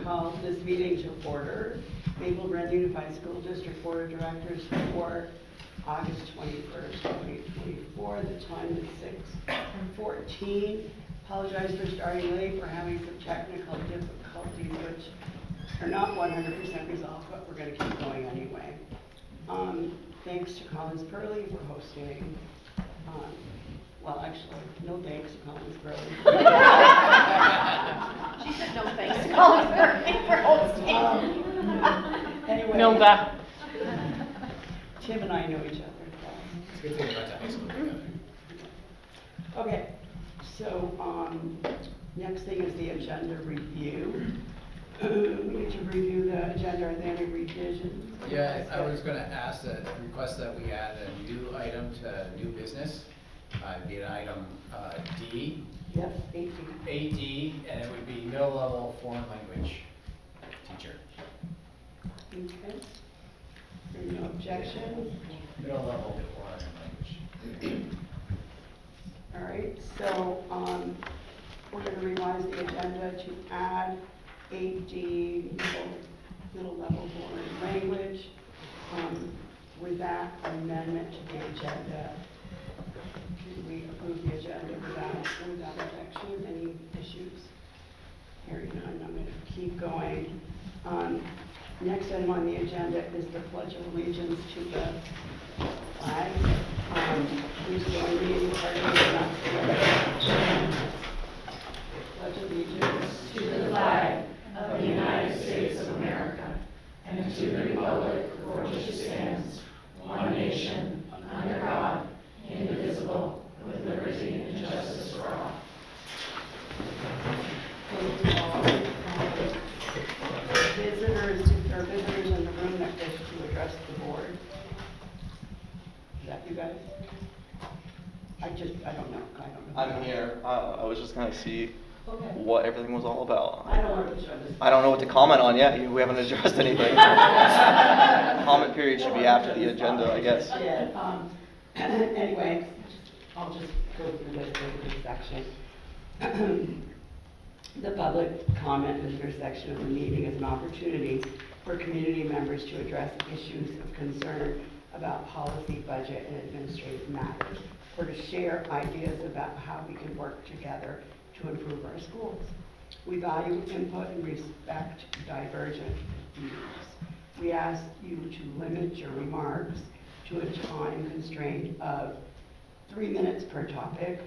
call this meeting to order. Maple Run Unified School District Board of Directors for August 21st, 2024. The time is 6:14. Apologize for starting late. We're having some technical difficulties, which are not 100% resolved, but we're going to keep going anyway. Thanks to Collins Purley for hosting. Well, actually, no thanks to Collins Purley. She said no thanks to Collins Purley for hosting. Anyway. Milda. Tim and I know each other. It's a good thing we went to high school together. Okay, so next thing is the agenda review. We need to review the agenda. Are there any revisions? Yeah, I was going to request that we add a new item to new business. It'd be an item D. Yes, 18. 8D, and it would be middle level foreign language teacher. Okay. There are no objections. Middle level foreign language. All right, so we're going to revise the agenda to add 8D, middle level foreign language. With that amendment to the agenda, can we approve the agenda without objection? Any issues? Hearing none, I'm going to keep going. Next item on the agenda is the Pledge of Allegiance to the flag. Please join me in parting Pledge allegiance to the flag of the United States of America and to the republic for which it stands, one nation, under God, indivisible, with liberty and justice for all. Visitors in the room that wish to address the board. Is that you guys? I don't know. I'm here. I was just gonna see Okay. what everything was all about. I don't want to show this. I don't know what to comment on yet. We haven't addressed anything. Comment period should be after the agenda, I guess. Yeah. Anyway, I'll just go through this section. The public comment visitor section of the meeting is an opportunity for community members to address issues of concern about policy, budget, and administrative matters, or to share ideas about how we can work together to improve our schools. We value input and respect divergent views. We ask you to limit your remarks to a time constraint of 3 minutes per topic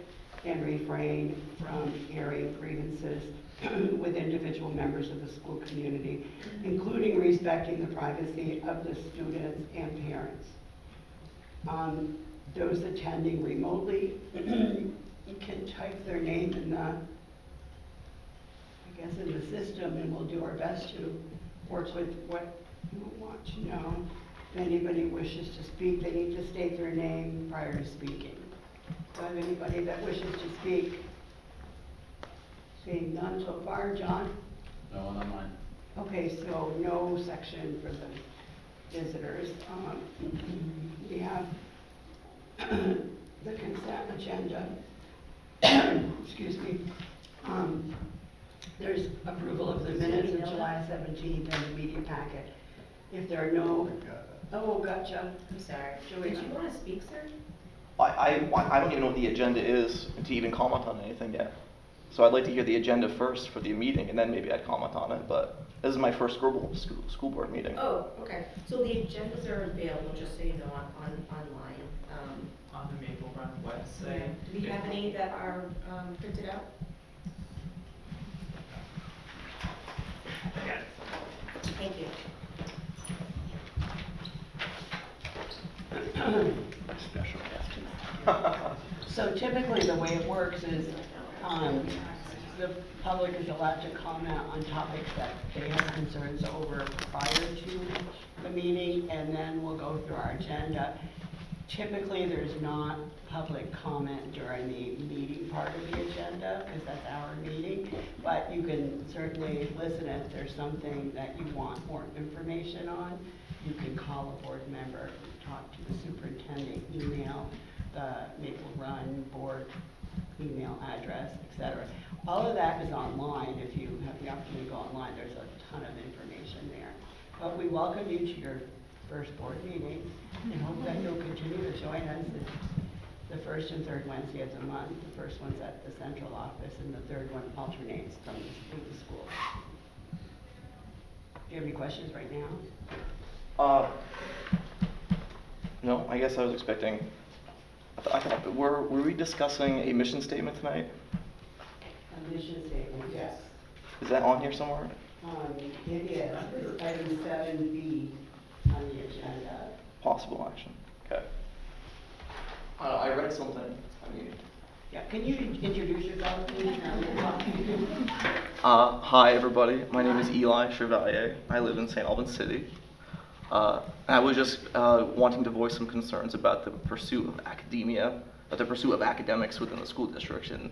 and refrain from airing grievances with individual members of the school community, including respecting the privacy of the students and parents. Those attending remotely can type their name in the system, and we'll do our best to work with what you want to know. If anybody wishes to speak, they need to state their name prior to speaking. Do I have anybody that wishes to speak? Seeing none so far. John? No one on mine. Okay, so no section for the visitors. We have the consent agenda. Excuse me. There's approval of the minutes of July 17th and the meeting packet. If there are no, gotcha. I'm sorry. Joanna. Did you want to speak, sir? I don't even know what the agenda is to even comment on anything yet. So I'd like to hear the agenda first for the meeting, and then maybe I'd comment on it. But this is my first school board meeting. Oh, okay. So the agendas are available, just so you know, online. On the Maple Run website. Do we have any that are printed out? Yes. Thank you. Special guest. So typically the way it works is the public is allowed to comment on topics that they have concerns over prior to the meeting, and then we'll go through our agenda. Typically, there's not public comment during the meeting part of the agenda, because that's our meeting, but you can certainly listen if there's something that you want more information on. You can call a board member, talk to the superintendent, email the Maple Run board email address, etc. All of that is online. If you have the opportunity to go online, there's a ton of information there. But we welcome you to your first board meeting and hope that you'll continue to join us. It's the first and third Wednesday of the month. The first one's at the central office and the third one alternates from the school. Do you have any questions right now? No, I guess I was expecting, I thought, were we discussing a mission statement tonight? A mission statement, yes. Is that on here somewhere? It is, it's item 7B on the agenda. Possible action, okay. I read something, I mean. Yeah, can you introduce yourself, please? Hi, everybody. My name is Eli Chevalier. I live in St. Albans City. I was just wanting to voice some concerns about the pursuit of academics within the school district. And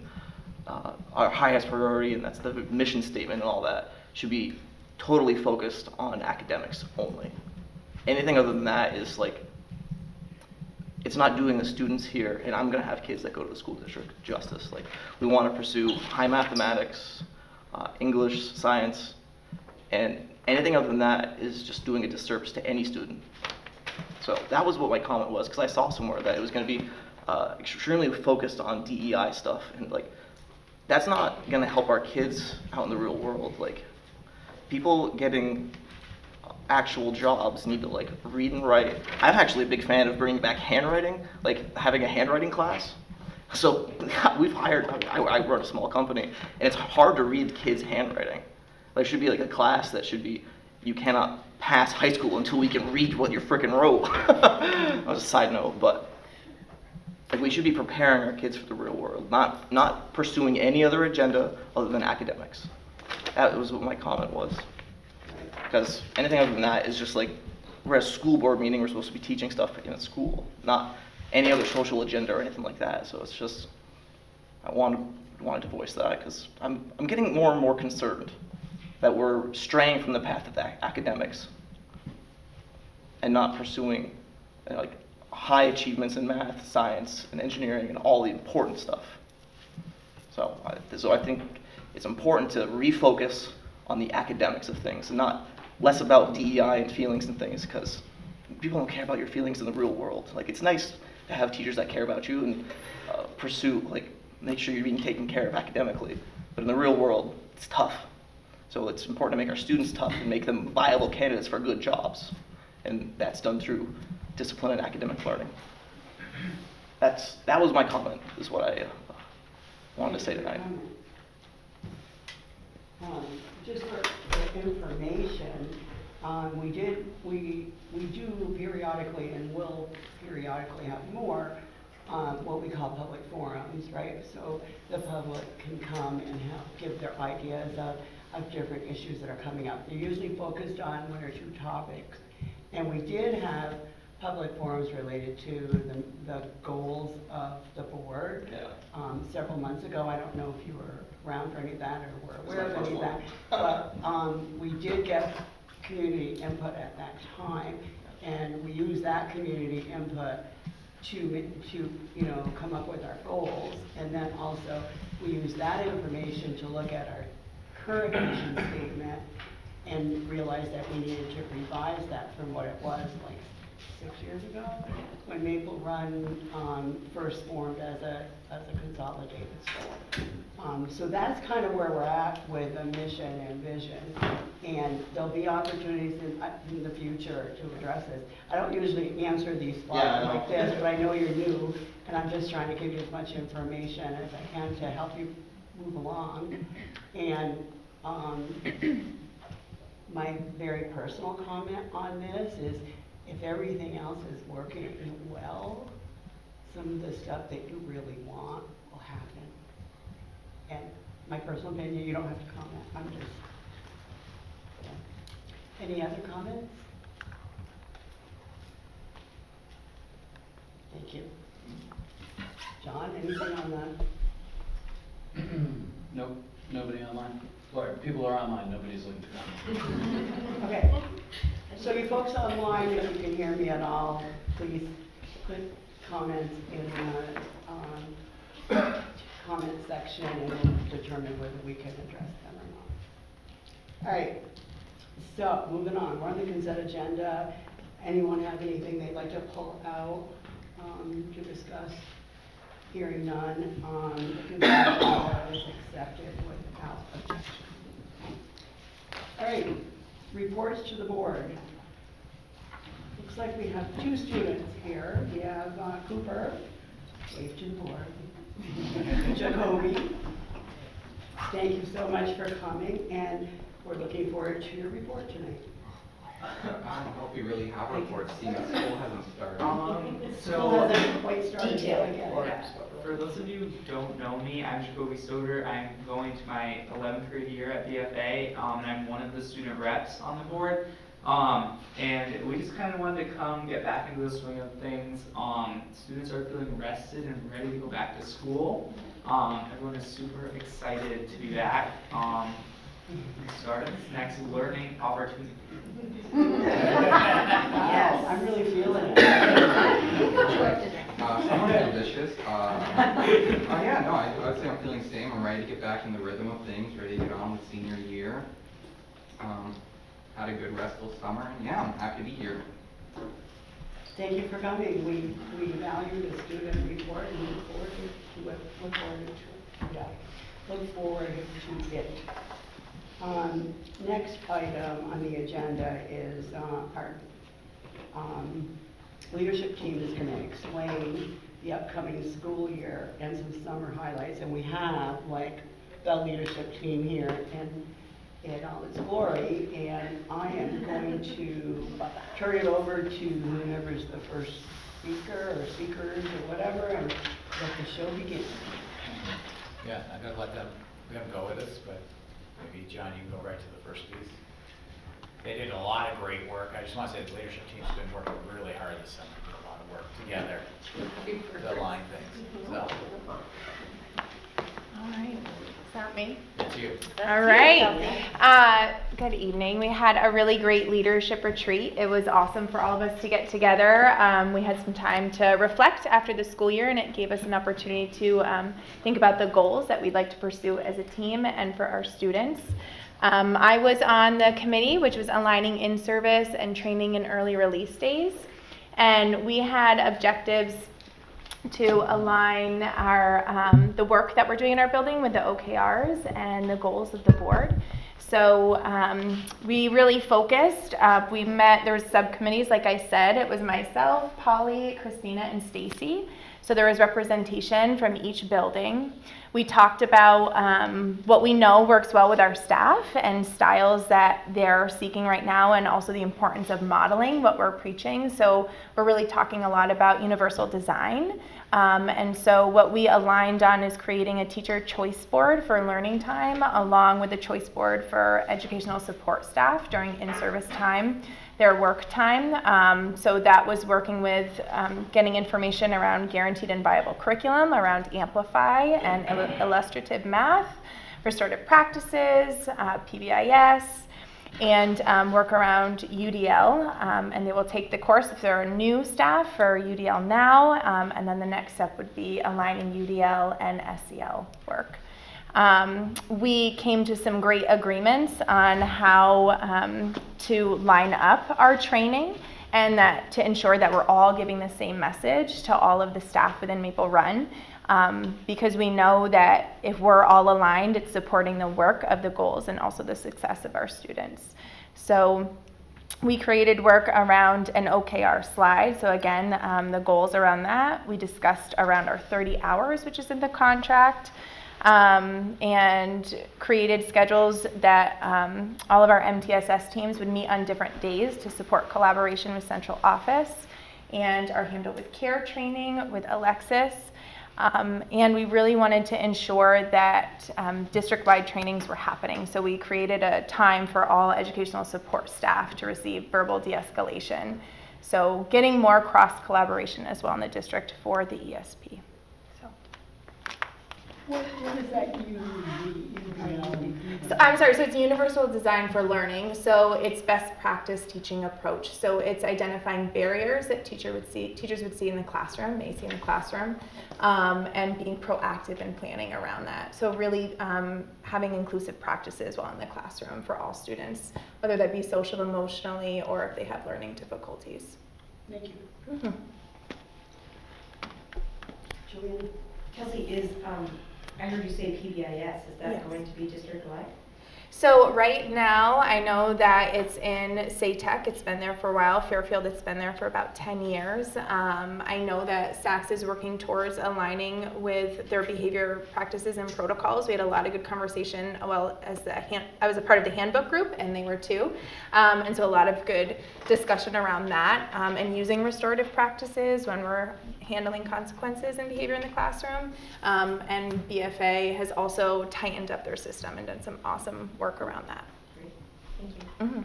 our highest priority, and that's the mission statement and all that, should be totally focused on academics only. Anything other than that is like, it's not doing the students here, and I'm gonna have kids that go to the school district justice. Like, we wanna pursue high mathematics, English, science, and anything other than that is just doing a disservice to any student. So that was what my comment was, because I saw somewhere that it was gonna be extremely focused on DEI stuff, and like, that's not gonna help our kids out in the real world. Like, people getting actual jobs need to like read and write. I'm actually a big fan of bringing back handwriting, like having a handwriting class. So we've hired, I run a small company, and it's hard to read kids' handwriting. There should be like a class that should be, you cannot pass high school until we can read what you frickin' wrote. That was a side note, but like we should be preparing our kids for the real world, not pursuing any other agenda other than academics. That was what my comment was. Because anything other than that is just like, we're at a school board meeting, we're supposed to be teaching stuff in a school, not any other social agenda or anything like that. So it's just, I wanted to voice that because I'm getting more and more concerned that we're straying from the path of academics and not pursuing like high achievements in math, science, and engineering and all the important stuff. So I think it's important to refocus on the academics of things and not less about DEI and feelings and things, because people don't care about your feelings in the real world. Like, it's nice to have teachers that care about you and pursue, like, make sure you're being taken care of academically. But in the real world, it's tough. So it's important to make our students tough and make them viable candidates for good jobs. And that's done through discipline and academic learning. That was my comment, is what I wanted to say tonight. Just for information, we do periodically and will periodically have more what we call public forums, right? So the public can come and give their ideas of different issues that are coming up. They're usually focused on one or two topics. And we did have public forums related to the goals of the board several months ago. I don't know if you were around for any of that or were aware of any of that, but we did get community input at that time, and we used that community input to come up with our goals, and then also we used that information to look at our current mission statement and realized that we needed to revise that from what it was like 6 years ago, when Maple Run first formed as a consolidated school. So that's kind of where we're at with a mission and vision, and there'll be opportunities in the future to address this. I don't usually answer these slides like this, but I know you're new, and I'm just trying to give you as much information as I can to help you move along. And my very personal comment on this is, if everything else is working well, some of the stuff that you really want will happen. And my personal opinion, you don't have to comment. I'm just, yeah. Any other comments? Thank you. John, anything on that? Nope, nobody online. Or people are online, nobody's looking to comment. Okay. So you folks online, if you can hear me at all, please put comments in the comment section and we'll determine whether we can address them or not. All right, so moving on, we're on the consent agenda. Anyone have anything they'd like to pull out to discuss? Hearing none, the consent agenda is accepted without objection. All right, reports to the board. Looks like we have two students here. We have Cooper, wave to the board, Jacoby. Thank you so much for coming, and we're looking forward to your report tonight. I don't know if we really have a report, seeing that school hasn't started. School So, hasn't quite started yet, I get it. for those of you who don't know me, I'm Jacoby Soder. I'm going to my 11th grade year at BFA, and I'm one of the student reps on the board. And we just kind of wanted to come get back into the swing of things. Students are feeling rested and ready to go back to school. Everyone is super excited to be back. Start this next learning opportunity. Yes, I'm really feeling it. Someone ambitious. Yeah, no, I'd say I'm feeling the same. I'm ready to get back in the rhythm of things, ready to get on with senior year. Had a good restful summer, and yeah, I'm happy to be here. Thank you for coming. We value the student report and look forward to it. Look forward to it. Next item on the agenda is our leadership team is going to explain the upcoming school year and some summer highlights. And we have like the leadership team here in all its glory. And I am going to turn it over to whoever's the first speaker or speakers or whatever, and let the show begin. Yeah, I'm gonna let them go with us, but maybe John, you can go right to the first piece. They did a lot of great work. I just want to say the leadership team's been working really hard this summer, did a lot of work together to align things. So, All right, is that me? it's you. All right. Good evening. We had a really great leadership retreat. It was awesome for all of us to get together. We had some time to reflect after the school year, and it gave us an opportunity to think about the goals that we'd like to pursue as a team and for our students. I was on the committee, which was aligning in-service and training and early release days. And we had objectives to align our the work that we're doing in our building with the OKRs and the goals of the board. So we really focused. We met, there was subcommittees, like I said. It was myself, Polly, Christina, and Stacy. So there was representation from each building. We talked about what we know works well with our staff and styles that they're seeking right now, and also the importance of modeling what we're preaching. So we're really talking a lot about universal design. And so what we aligned on is creating a teacher choice board for learning time, along with a choice board for educational support staff during in-service time, their work time. So that was working with getting information around guaranteed and viable curriculum, around Amplify and illustrative math, restorative practices, PBIS, and work around UDL. And they will take the course if there are new staff for UDL now, and then the next step would be aligning UDL and SEL work. We came to some great agreements on how to line up our training, and that to ensure that we're all giving the same message to all of the staff within Maple Run, because we know that if we're all aligned, it's supporting the work of the goals and also the success of our students. So we created work around an OKR slide. So again, the goals around that. We discussed around our 30 hours, which is in the contract. And created schedules that all of our MTSS teams would meet on different days to support collaboration with central office, and our Handle with Care training with Alexis. And we really wanted to ensure that district-wide trainings were happening. So we created a time for all educational support staff to receive verbal de-escalation. So getting more cross-collaboration as well in the district for the ESP. What does that usually mean in reality? So, I'm sorry, so it's universal design for learning, so it's best practice teaching approach. So it's identifying barriers that teachers would see in the classroom, may see in the classroom, and being proactive in planning around that. So really having inclusive practices while in the classroom for all students, whether that be social, emotionally, or if they have learning difficulties. Thank you. Mm-hmm. Julian? Kelsey, I heard you say PBIS, is that Yes. going to be district-wide? So right now, I know that it's in SATEC. It's been there for a while. Fairfield, it's been there for about 10 years. I know that SACS is working towards aligning with their behavior practices and protocols. We had a lot of good conversation. Well, I was a part of the handbook group, and they were too. And so a lot of good discussion around that and using restorative practices when we're handling consequences and behavior in the classroom. And BFA has also tightened up their system and done some awesome work around that. Great, thank you. Mm-hmm.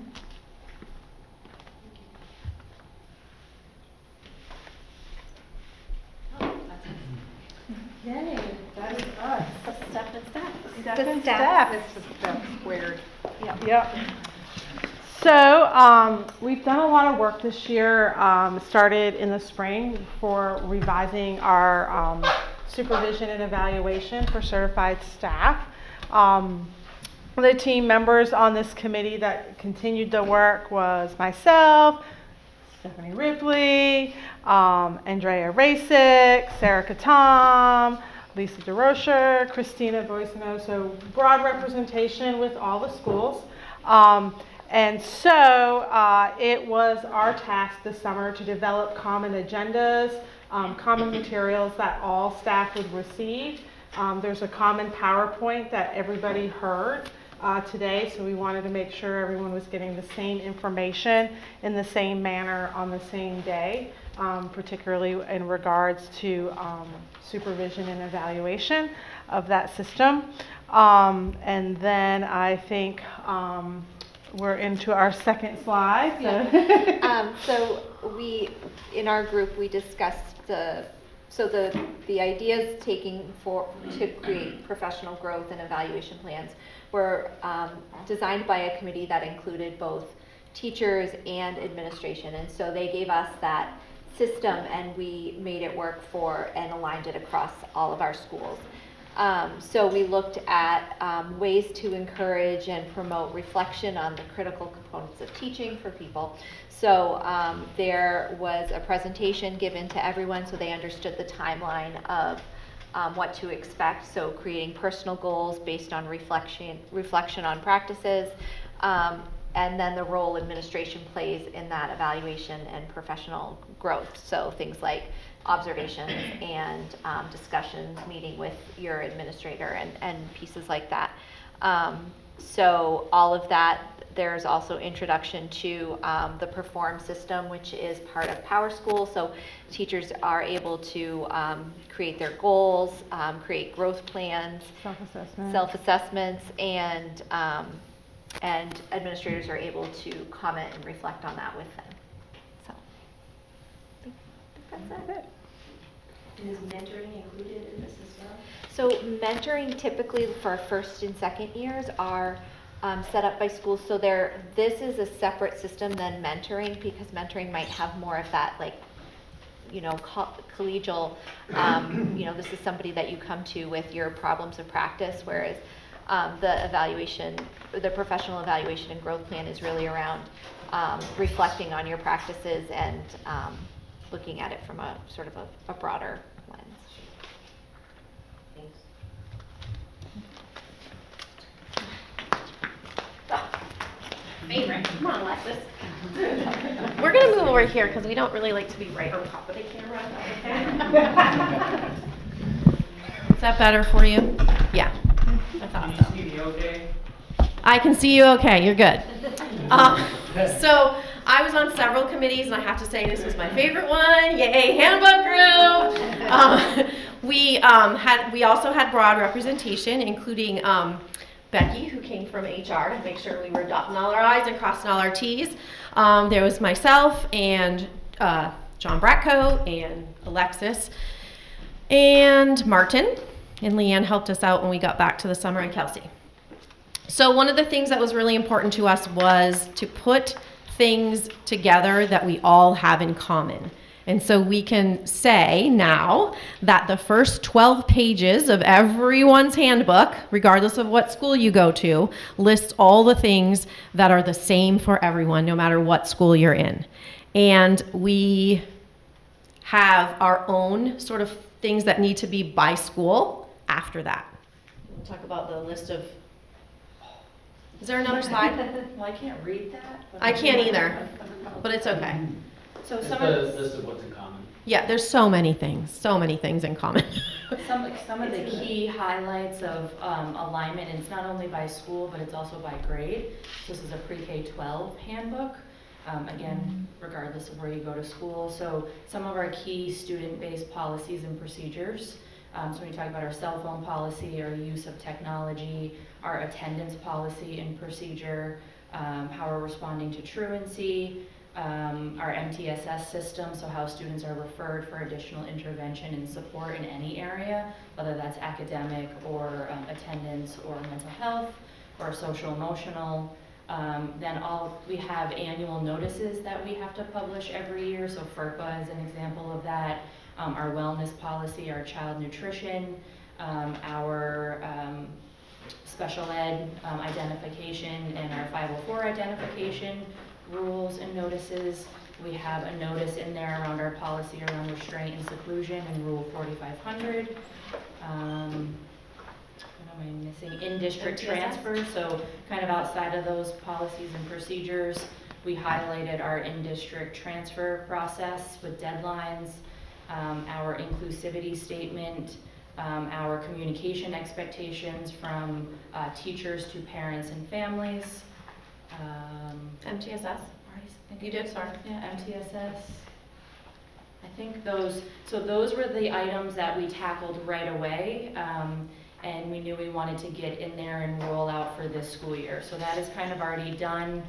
Yay, that is us. Step and step. The staff. It's the step squared. Yep. So we've done a lot of work this year, started in the spring for revising our supervision and evaluation for certified staff. The team members on this committee that continued the work was myself, Stephanie Ripley, Andrea Rasick, Sarah Katam, Lisa DeRocher, Christina Boisano, so broad representation with all the schools. And so it was our task this summer to develop common agendas, common materials that all staff would receive. There's a common PowerPoint that everybody heard today, so we wanted to make sure everyone was getting the same information in the same manner on the same day, particularly in regards to supervision and evaluation of that system. And then I think we're into our second slide. So we, in our group, we discussed the ideas to create professional growth and evaluation plans were designed by a committee that included both teachers and administration. And so they gave us that system and we made it work for and aligned it across all of our schools. So we looked at ways to encourage and promote reflection on the critical components of teaching for people. So there was a presentation given to everyone so they understood the timeline of what to expect. So creating personal goals based on reflection on practices, and then the role administration plays in that evaluation and professional growth. So things like observations and discussions, meeting with your administrator and pieces like that. So all of that, there's also introduction to the Perform system, which is part of PowerSchool. So teachers are able to create their goals, create growth plans, self-assessments, and administrators are able to comment and reflect on that with them. So I think that's it. And is mentoring included in this as well? So mentoring typically for first and second years are set up by schools. So this is a separate system than mentoring, because mentoring might have more of that, like, collegial, this is somebody that you come to with your problems of practice, whereas the professional evaluation and growth plan is really around reflecting on your practices and looking at it from a sort of a broader lens. Thanks. Favorite. Come on, Alexis. We're going to move over here because we don't really like to be right on top of the camera. Is that better for you? Yeah, I thought so. Can you see me okay? I can see you okay, you're good. So I was on several committees and I have to say this was my favorite one. Yay, handbook group. We also had broad representation, including Becky, who came from HR to make sure we were dotting all our I's and crossing all our T's. There was myself and John Bracco and Alexis and Martin. And Leanne helped us out when we got back to the summer, and Kelsey. So one of the things that was really important to us was to put things together that we all have in common. And so we can say now that the first 12 pages of everyone's handbook, regardless of what school you go to, lists all the things that are the same for everyone, no matter what school you're in. And we have our own sort of things that need to be by school after that. We'll talk about the list of, is there another slide? Well, I can't read that. but- I can't either, but it's okay. So It's some the of, list of what's in common. Yeah, there's so many things in common. some of the key highlights of alignment, and it's not only by school, but it's also by grade. So this is a pre-K-12 handbook, again, regardless of where you go to school. So some of our key student-based policies and procedures. So when you talk about our cell phone policy, our use of technology, our attendance policy and procedure, how we're responding to truancy, our MTSS system, so how students are referred for additional intervention and support in any area, whether that's academic or attendance or mental health or social emotional. Then we have annual notices that we have to publish every year, so FERPA is an example of that. Our wellness policy, our child nutrition, our special ed identification, and our 504 identification rules and notices. We have a notice in there around our policy around restraint and seclusion and Rule 4500. What am I missing? In-district MTSS? transfers, so kind of outside of those policies and procedures, we highlighted our in-district transfer process with deadlines, our inclusivity statement, our communication expectations from teachers to parents and families. MTSS? You did, sorry. Yeah, MTSS. I think those were the items that we tackled right away, and we knew we wanted to get in there and roll out for this school year. So that is kind of already done.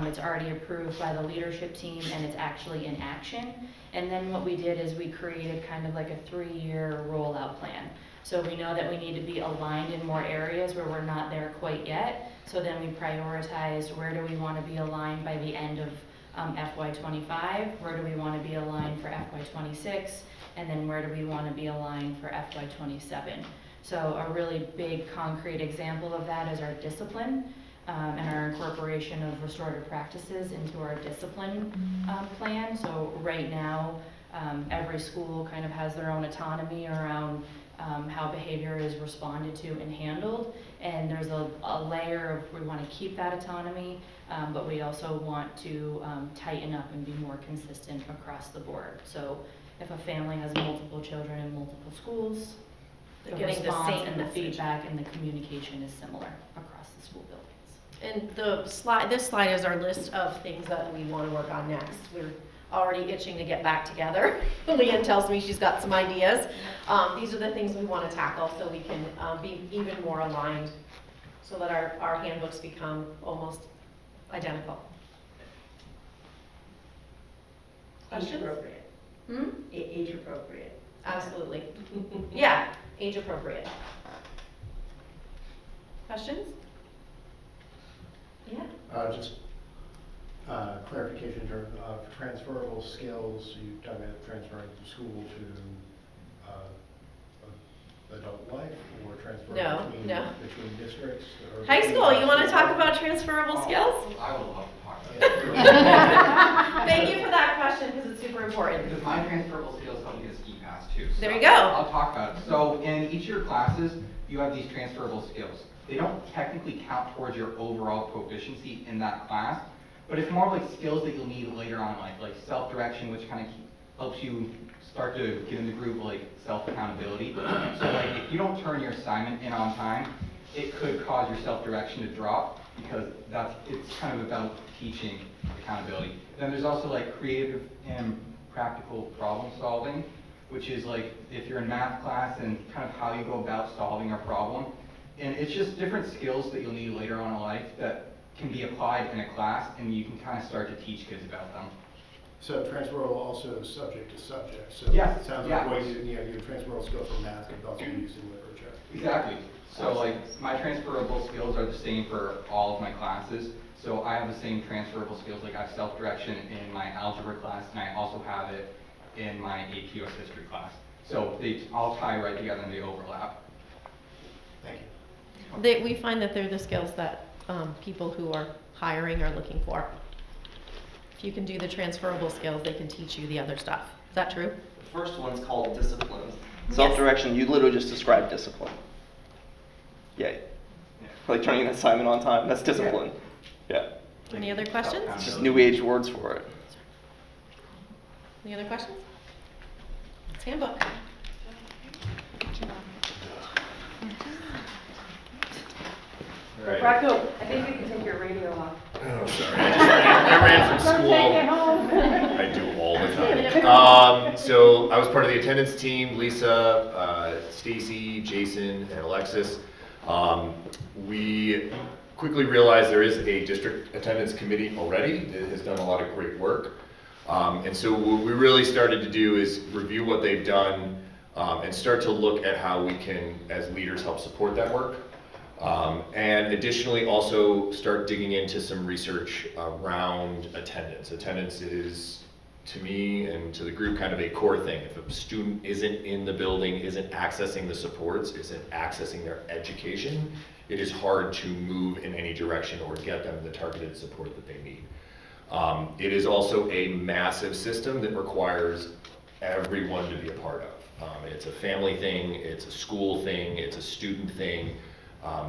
It's already approved by the leadership team, and it's actually in action. And then what we did is we created kind of like a 3-year rollout plan. So we know that we need to be aligned in more areas where we're not there quite yet. So then we prioritized where do we want to be aligned by the end of FY25, where do we want to be aligned for FY26, and then where do we want to be aligned for FY27. So a really big concrete example of that is our discipline and our incorporation of restorative practices into our discipline plan. So right now, every school kind of has their own autonomy around how behavior is responded to and handled, and there's a layer of we want to keep that autonomy, but we also want to tighten up and be more consistent across the board. So if a family has multiple children in multiple schools, the Getting the response same and the message. feedback and the communication is similar across the school buildings. And this slide is our list of things that we want to work on next. We're already itching to get back together. Leanne tells me she's got some ideas. These are the things we want to tackle so we can be even more aligned so that our handbooks become almost identical. Questions? appropriate. Age appropriate. Absolutely. Yeah, age appropriate. Questions? Yeah. Just clarification in terms of transferable skills. You talk about transferring from school to adult life, or transferring between districts? Or High school, you want to talk about transferable skills? I would love to talk about that. Thank you for that question because it's super important. Because my transferable skills help me get a ski pass too. So There you go. I'll talk about it. So in each of your classes, you have these transferable skills. They don't technically count towards your overall proficiency in that class, but it's more like skills that you'll need later on in life, like self-direction, which kind of helps you start to get in the groove of like self-accountability. So like if you don't turn your assignment in on time, it could cause your self-direction to drop, because it's kind of about teaching accountability. Then there's also like creative and practical problem solving, which is like if you're in math class and kind of how you go about solving a problem. And it's just different skills that you'll need later on in life that can be applied in a class, and you can kind of start to teach kids about them. So transferable also is subject to subject, so Yes, it sounds yeah. like what your transferable skills from math can also be used in literature. Exactly. So like my transferable skills are the same for all of my classes. So I have the same transferable skills, like I have self-direction in my algebra class, and I also have it in my AP US history class. So they all tie right together and they overlap. Thank you. We find that they're the skills that people who are hiring are looking for. If you can do the transferable skills, they can teach you the other stuff. Is that true? The first one's called discipline. Yes. Self-direction, you literally just described discipline. Yay. Like turning an assignment on time, that's discipline. Yeah. Any other questions? It's just new age words for it. Any other questions? It's handbook. Rocco, I think you can take your radio off. Oh, sorry. I ran from school. I do all the time. So I was part of the attendance team, Lisa, Stacy, Jason, and Alexis. We quickly realized there is a district attendance committee already that has done a lot of great work. And so what we really started to do is review what they've done and start to look at how we can, as leaders, help support that work. And additionally, also start digging into some research around attendance. Attendance is, to me and to the group, kind of a core thing. If a student isn't in the building, isn't accessing the supports, isn't accessing their education, it is hard to move in any direction or get them the targeted support that they need. It is also a massive system that requires everyone to be a part of. It's a family thing, it's a school thing, it's a student thing.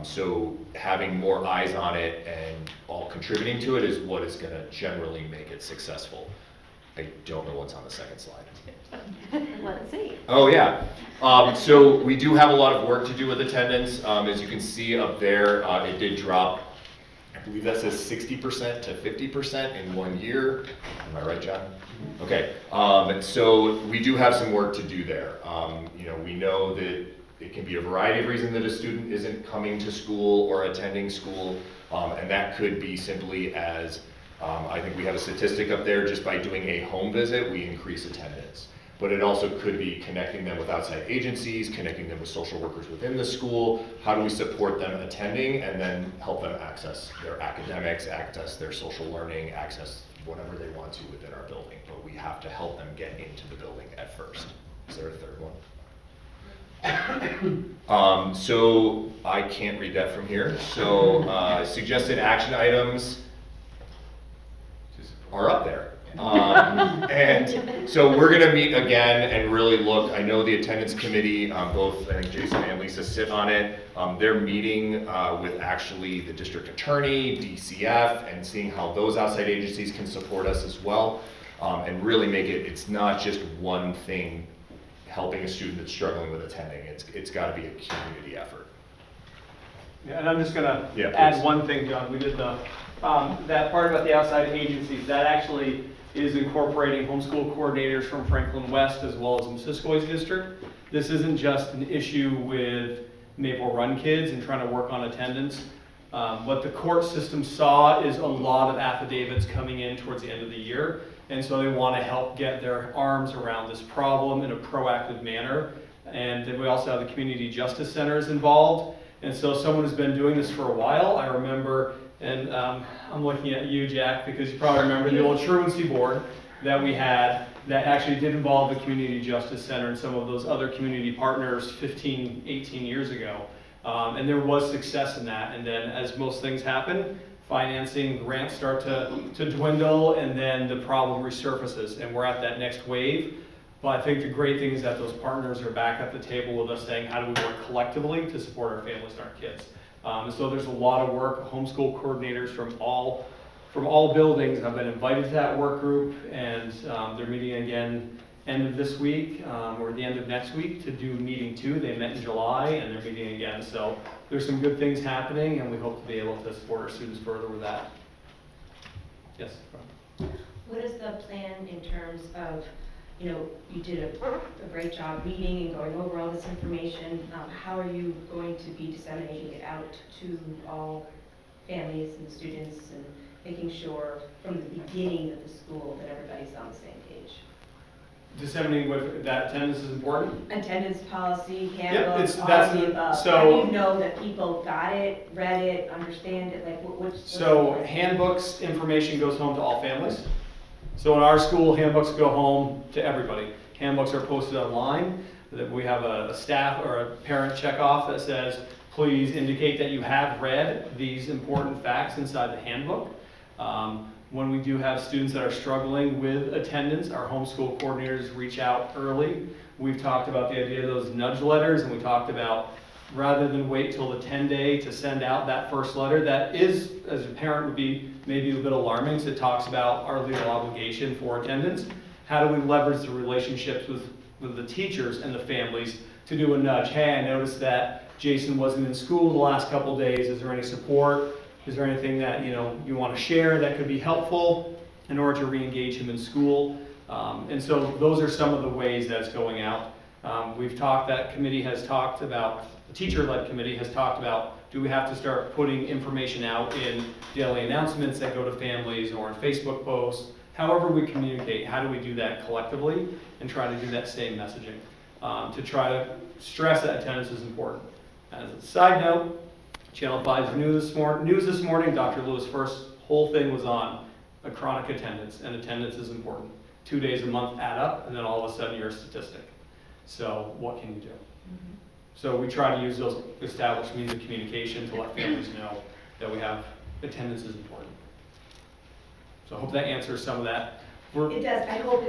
So having more eyes on it and all contributing to it is what is going to generally make it successful. I don't know what's on the second slide. Let's see. Oh yeah. So we do have a lot of work to do with attendance. As you can see up there, it did drop. I believe that says 60% to 50% in 1 year. Am I right, John? Okay. So we do have some work to do there. We know that it can be a variety of reasons that a student isn't coming to school or attending school, and that could be simply as, I think we have a statistic up there, just by doing a home visit, we increase attendance. But it also could be connecting them with outside agencies, connecting them with social workers within the school. How do we support them attending and then help them access their academics, access their social learning, access whatever they want to within our building. But we have to help them get into the building at first. Is there a third one? So I can't read that from here. So suggested action items are up there. And so we're gonna meet again and really look. I know the attendance committee, both I think Jason and Lisa sit on it. They're meeting with actually the district attorney, DCF, and seeing how those outside agencies can support us as well. And really make it's not just one thing helping a student that's struggling with attending. It's got to be a community effort. Yeah, and I'm just gonna Yeah, add please. one thing, John. We did that part about the outside agencies. That actually is incorporating homeschool coordinators from Franklin West as well as Missisquoi's district. This isn't just an issue with Maple Run kids and trying to work on attendance. What the court system saw is a lot of affidavits coming in towards the end of the year. And so they want to help get their arms around this problem in a proactive manner. And then we also have the community justice centers involved. And so someone who's been doing this for a while, I remember, and I'm looking at you, Jack, because you probably remember the old truancy board that we had that actually did involve the community justice center and some of those other community partners 15, 18 years ago. And there was success in that. And then as most things happen, financing, grants start to dwindle, and then the problem resurfaces, and we're at that next wave. But I think the great thing is that those partners are back at the table with us saying, how do we work collectively to support our families and our kids? And so there's a lot of work. Homeschool coordinators from all buildings have been invited to that work group, and they're meeting again end of this week or the end of next week to do meeting 2. They met in July and they're meeting again. So there's some good things happening, and we hope to be able to support our students further with that. Yes. What is the plan in terms of, you did a great job meeting and going over all this information. How are you going to be disseminating it out to all families and students and making sure from the beginning of the school that everybody's on the same page. Disseminating what, that attendance is important? Attendance policy, it's- handbook, all that's of the the- above. so- How do you know that people got it, read it, understand it, like what's? So handbooks, information goes home to all families. So in our school, handbooks go home to everybody. Handbooks are posted online, that we have a staff or a parent checkoff that says, please indicate that you have read these important facts inside the handbook. When we do have students that are struggling with attendance, our homeschool coordinators reach out early. We've talked about the idea of those nudge letters, and we talked about rather than wait till the 10-day to send out that first letter, that is, as a parent, would be maybe a bit alarming, because it talks about our legal obligation for attendance. How do we leverage the relationships with the teachers and the families to do a nudge? Hey, I noticed that Jason wasn't in school the last couple days. Is there any support? Is there anything that you want to share that could be helpful in order to re-engage him in school? And so those are some of the ways that's going out. We've talked, that committee has talked about, the teacher-led committee has talked about, do we have to start putting information out in daily announcements that go to families or in Facebook posts? However we communicate, how do we do that collectively and try to do that same messaging to try to stress that attendance is important. As a side note, Channel 5's news this morning, Dr. Lewis' first whole thing was on a chronic attendance, and attendance is important. 2 days a month add up, and then all of a sudden you're a statistic. So what can you do? So we try to use those established means of communication to let families know that we have attendance is important. So I hope that answers some of that. It does. I hope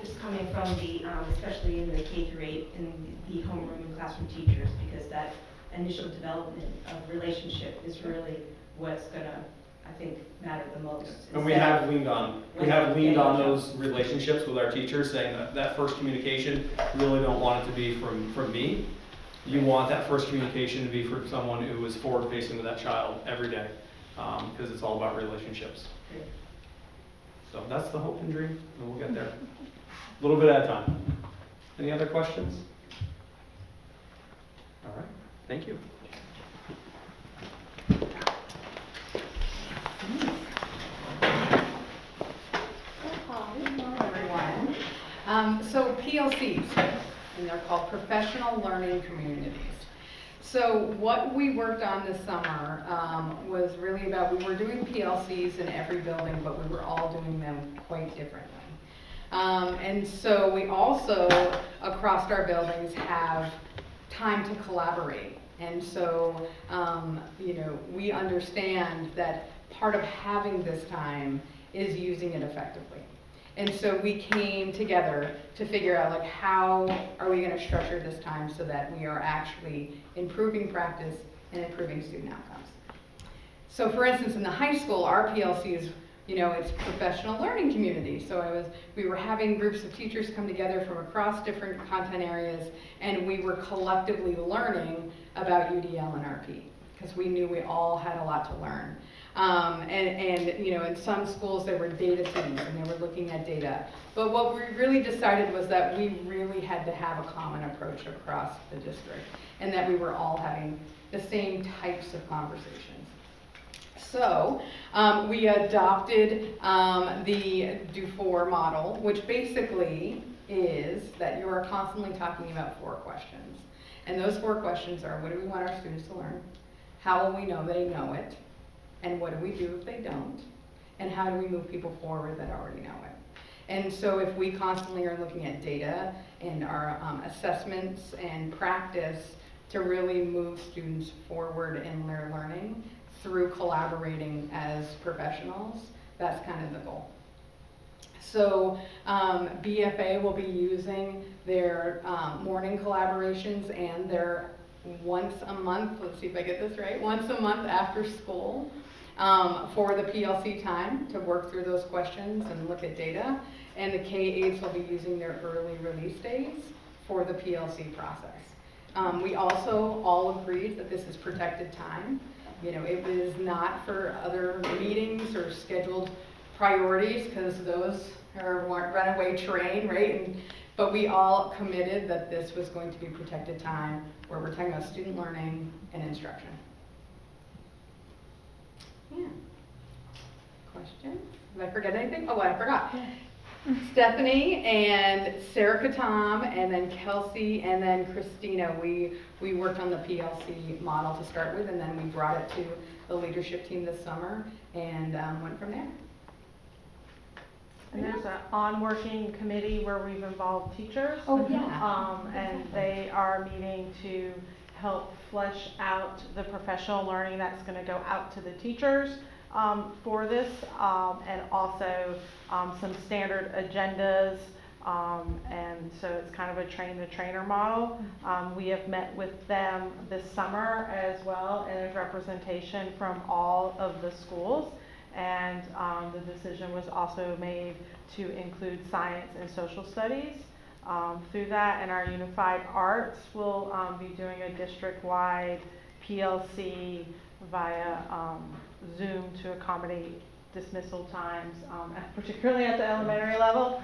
it's coming from the, especially in the K through 8 and the homeroom and classroom teachers, because that initial development of relationship is really what's gonna, I think, matter the most. And we have leaned on those relationships with our teachers, saying that that first communication, really don't want it to be from me. You want that first communication to be from someone who is forward facing with that child every day, because it's all about relationships. So that's the hope and dream, and we'll get there. A little bit at a time. Any other questions? All right, thank you. Hello, everyone. So PLCs, and they're called Professional Learning Communities. So what we worked on this summer was really about, we were doing PLCs in every building, but we were all doing them quite differently. And so we also, across our buildings, have time to collaborate. And so, we understand that part of having this time is using it effectively. And so we came together to figure out, like, how are we going to structure this time so that we are actually improving practice and improving student outcomes. So for instance, in the high school, our PLC is, it's professional learning community. So we were having groups of teachers come together from across different content areas, and we were collectively learning about UDL and RP, because we knew we all had a lot to learn. In some schools there were data teams and they were looking at data. But what we really decided was that we really had to have a common approach across the district, and that we were all having the same types of conversations. So we adopted the Do-For model, which basically is that you are constantly talking about 4 questions. And those 4 questions are, what do we want our students to learn? How will we know they know it? And what do we do if they don't? And how do we move people forward that already know it? And so if we constantly are looking at data and our assessments and practice to really move students forward in their learning through collaborating as professionals, that's kind of the goal. So BFA will be using their morning collaborations and their once a month, let's see if I get this right, once a month after school for the PLC time to work through those questions and look at data. And the K-8s will be using their early release days for the PLC process. We also all agreed that this is protected time. It was not for other meetings or scheduled priorities, because those are runaway train, right? But we all committed that this was going to be protected time, where we're talking about student learning and instruction. Yeah. questions? Did I forget anything? Oh, I forgot. Stephanie and Sarah Katam, and then Kelsey, and then Christina. We worked on the PLC model to start with, and then we brought it to the leadership team this summer and went from there. And there's an on-working committee where we've involved teachers. Oh, yeah. And they are meeting to help flesh out the professional learning that's going to go out to the teachers for this, and also some standard agendas. And so it's kind of a train-the-trainer model. We have met with them this summer as well, and there's representation from all of the schools. And the decision was also made to include science and social studies through that. And our unified arts will be doing a district-wide PLC via Zoom to accommodate dismissal times, particularly at the elementary level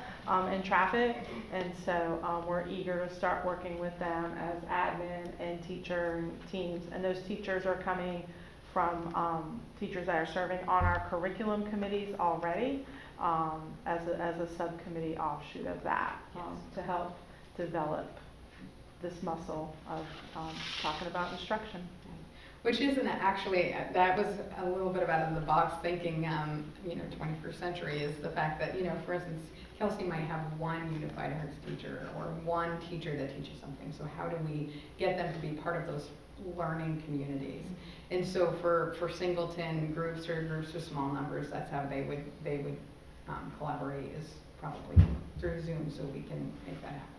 in traffic. And so we're eager to start working with them as admin and teacher teams. And those teachers are coming from teachers that are serving on our curriculum committees already as a subcommittee offshoot of that to help develop this muscle of talking about instruction. Which isn't actually, that was a little bit of out of the box thinking, 21st century is the fact that, for instance, Kelsey might have one unified arts teacher or one teacher that teaches something. So how do we get them to be part of those learning communities? And so for singleton groups or groups with small numbers, that's how they would collaborate, is probably through Zoom, so we can make that happen.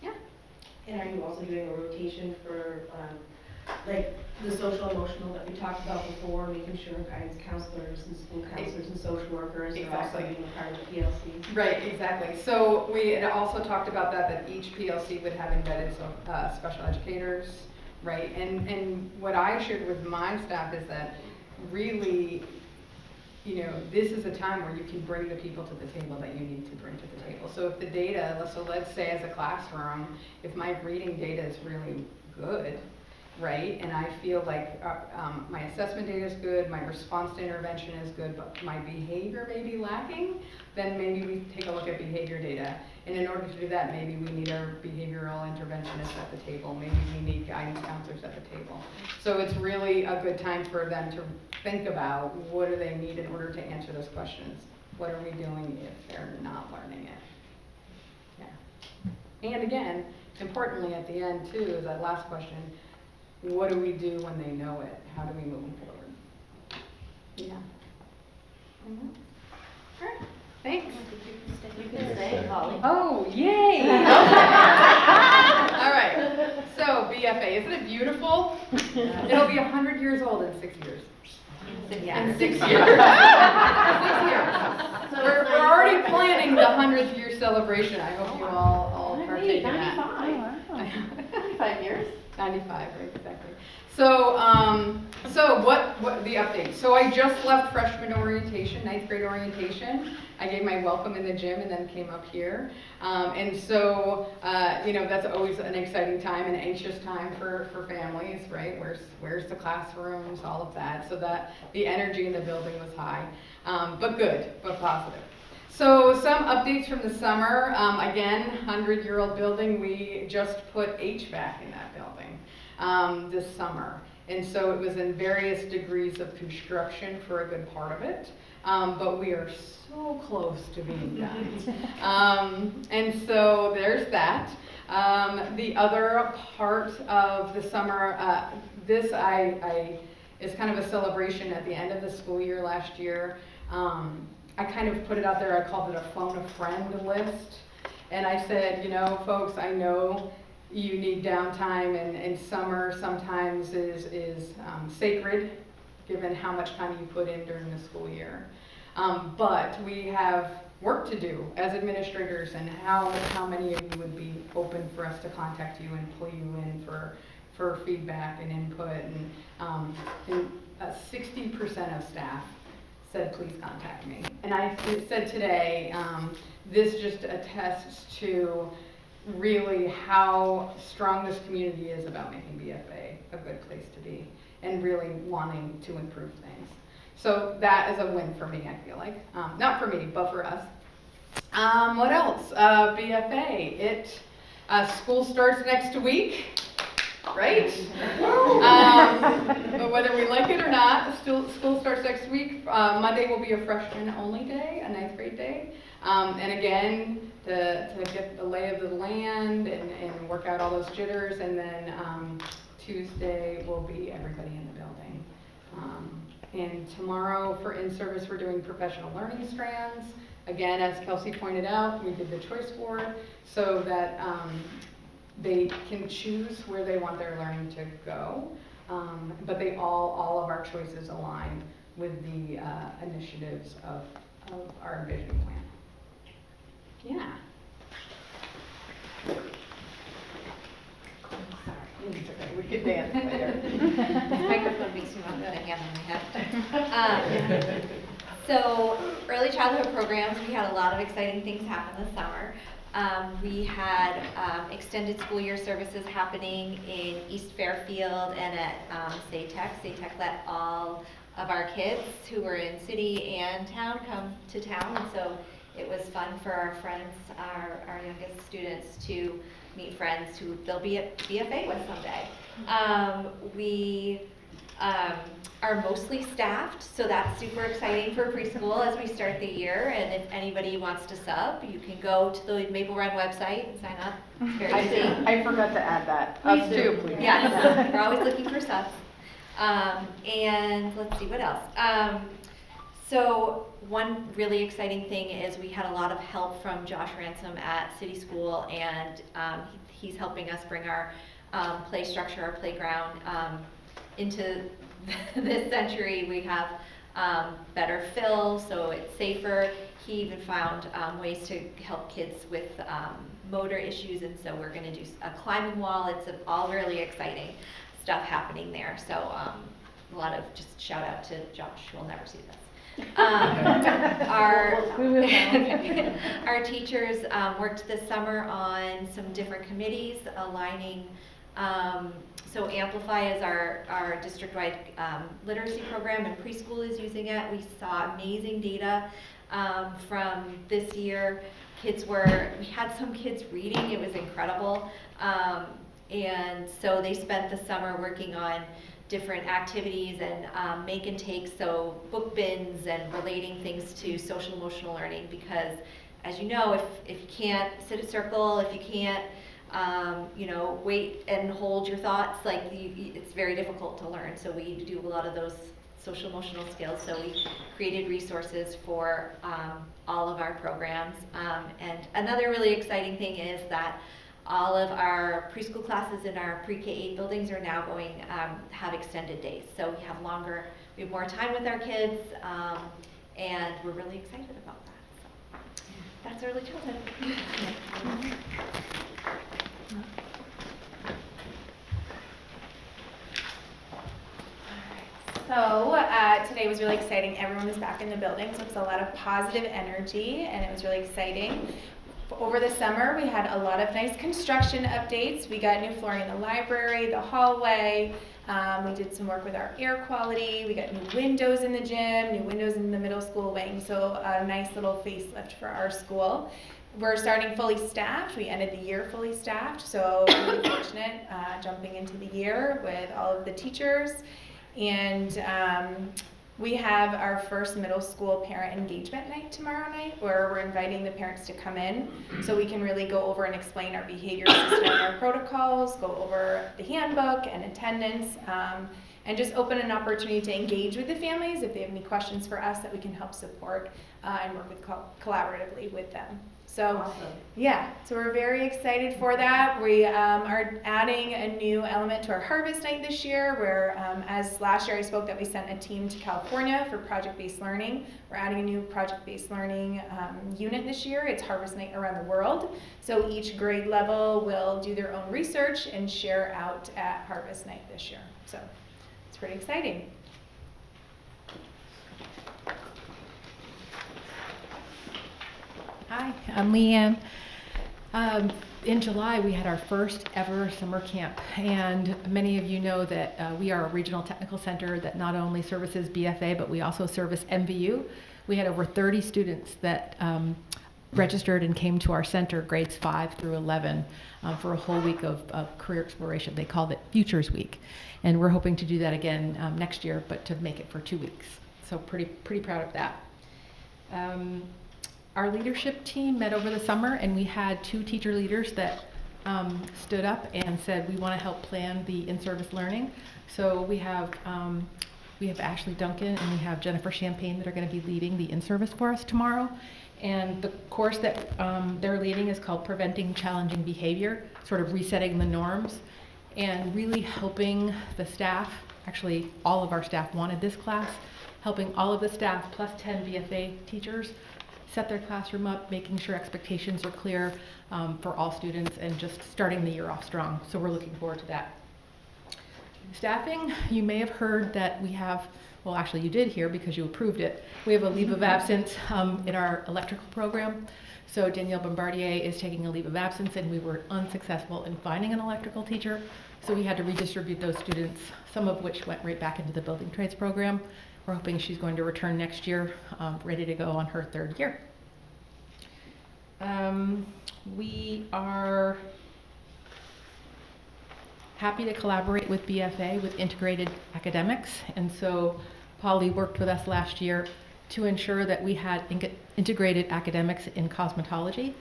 Yeah. And are you also doing a rotation for like the social emotional that we talked about before, making sure guidance counselors and school counselors and social workers are also being a part of the PLC? Right, exactly. So we had also talked about that each PLC would have embedded special educators, right? And what I shared with my staff is that really, this is a time where you can bring the people to the table that you need to bring to the table. So if the data, so let's say as a classroom, if my reading data is really good, right, and I feel like my assessment data is good, my response to intervention is good, but my behavior may be lacking, then maybe we take a look at behavior data. And in order to do that, maybe we need our behavioral interventionists at the table, maybe we need guidance counselors at the table. So it's really a good time for them to think about what do they need in order to answer those questions. What are we doing if they're not learning it? Yeah. And again, importantly at the end too, is that last question, what do we do when they know it? How do we move them forward? Yeah. Mm-hmm. All right. Thanks. You can stay, Holly. Oh, yay! All right. So BFA, isn't it beautiful? It'll be 100 years old in 6 years. In 6 years. 6 years. So We're already planning the 100th year celebration. I hope you all partake in that. 95 years. 95, right, exactly. So what the update? So I just left freshman orientation, 9th grade orientation. I gave my welcome in the gym and then came up here. And so, that's always an exciting time, an anxious time for families, right? Where's the classrooms, all of that. So that the energy in the building was high, but good, but positive. So some updates from the summer. Again, 100-year-old building. We just put HVAC in that building this summer. And so it was in various degrees of construction for a good part of it. But we are so close to being done. And so there's that. The other part of the summer, this is kind of a celebration at the end of the school year last year. I kind of put it out there, I called it a phone a friend list. And I said, folks, I know you need downtime, and summer sometimes is sacred, given how much time you put in during the school year. But we have work to do as administrators, and how many of you would be open for us to contact you and pull you in for feedback and input. And 60% of staff said, please contact me. And I said today, this just attests to really how strong this community is about making BFA a good place to be and really wanting to improve things. So that is a win for me, I feel like. Not for me, but for us. What else? BFA. School starts next week, right? But whether we like it or not, school starts next week. Monday will be a freshman-only day, a 9th grade day. And again, to get the lay of the land and work out all those jitters. And then Tuesday will be everybody in the building. And tomorrow for in-service, we're doing professional learning strands. Again, as Kelsey pointed out, we did the choice board so that they can choose where they want their learning to go. But they all of our choices align with the initiatives of our Envision plan. Yeah. Sorry, we could dance later. This microphone makes me want to put a hand on my head. So, early childhood programs, we had a lot of exciting things happen this summer. We had extended school year services happening in East Fairfield and at SATEC. SATEC let all of our kids who were in city and town come to town, and so it was fun for our friends, our youngest students, to meet friends who they'll be at BFA with someday. We are mostly staffed, so that's super exciting for preschool as we start the year. And if anybody wants to sub, you can go to the Maple Run website and sign up. It's very easy. I forgot to add that. Please Us do. too, please. Yes, we're always looking for subs. And let's see, what else? So one really exciting thing is we had a lot of help from Josh Ransom at City School, and he's helping us bring our play structure, our playground, into this century. We have better fill, so it's safer. He even found ways to help kids with motor issues, and so we're going to do a climbing wall. It's all really exciting stuff happening there. So a lot of just shout out to Josh, who will never see this. Our teachers worked this summer on some different committees aligning. So Amplify is our district-wide literacy program, and preschool is using it. We saw amazing data from this year. We had some kids reading, it was incredible. And so they spent the summer working on different activities and make and take, so book bins and relating things to social emotional learning, because as you know, if you can't sit a circle, if you can't wait and hold your thoughts, it's very difficult to learn. So we do a lot of those social emotional skills. So we created resources for all of our programs. And another really exciting thing is that all of our preschool classes in our pre-K-8 buildings are now going have extended days. So we have more time with our kids, and we're really excited about that. So that's early childhood. So today was really exciting. Everyone was back in the building, so it was a lot of positive energy, and it was really exciting. Over the summer, we had a lot of nice construction updates. We got new flooring in the library, the hallway. We did some work with our air quality. We got new windows in the gym, new windows in the middle school wing. So a nice little facelift for our school. We're starting fully staffed. We ended the year fully staffed, so really fortunate jumping into the year with all of the teachers. And we have our first middle school parent engagement night tomorrow night, where we're inviting the parents to come in so we can really go over and explain our behavior system, our protocols, go over the handbook and attendance, and just open an opportunity to engage with the families if they have any questions for us that we can help support and work with collaboratively with them. So, awesome. Yeah, so we're very excited for that. We are adding a new element to our Harvest Night this year, where as last year I spoke that we sent a team to California for project-based learning. We're adding a new project-based learning unit this year. It's Harvest Night around the world. So each grade level will do their own research and share out at Harvest Night this year. So it's pretty exciting. Hi, I'm Leanne. In July, we had our first ever summer camp, and many of you know that we are a regional technical center that not only services BFA, but we also service MVU. We had over 30 students that registered and came to our center, grades 5 through 11, for a whole week of career exploration. They called it Futures Week, and we're hoping to do that again next year, but to make it for 2 weeks. So pretty proud of that. Our leadership team met over the summer, and we had 2 teacher leaders that stood up and said we want to help plan the in-service learning. So we have Ashley Duncan and we have Jennifer Champagne that are going to be leading the in-service for us tomorrow. And the course that they're leading is called Preventing Challenging Behavior, sort of resetting the norms and really helping the staff. Actually, all of our staff wanted this class, helping all of the staff plus 10 BFA teachers set their classroom up, making sure expectations are clear for all students, and just starting the year off strong. So we're looking forward to that. Staffing, you may have heard that we have, well actually you did hear because you approved it, we have a leave of absence in our electrical program. So Danielle Bombardier is taking a leave of absence, and we were unsuccessful in finding an electrical teacher. So we had to redistribute those students, some of which went right back into the building trades program. We're hoping she's going to return next year, ready to go on her 3rd year. We are happy to collaborate with BFA with integrated academics, and so Polly worked with us last year to ensure that we had integrated academics in cosmetology.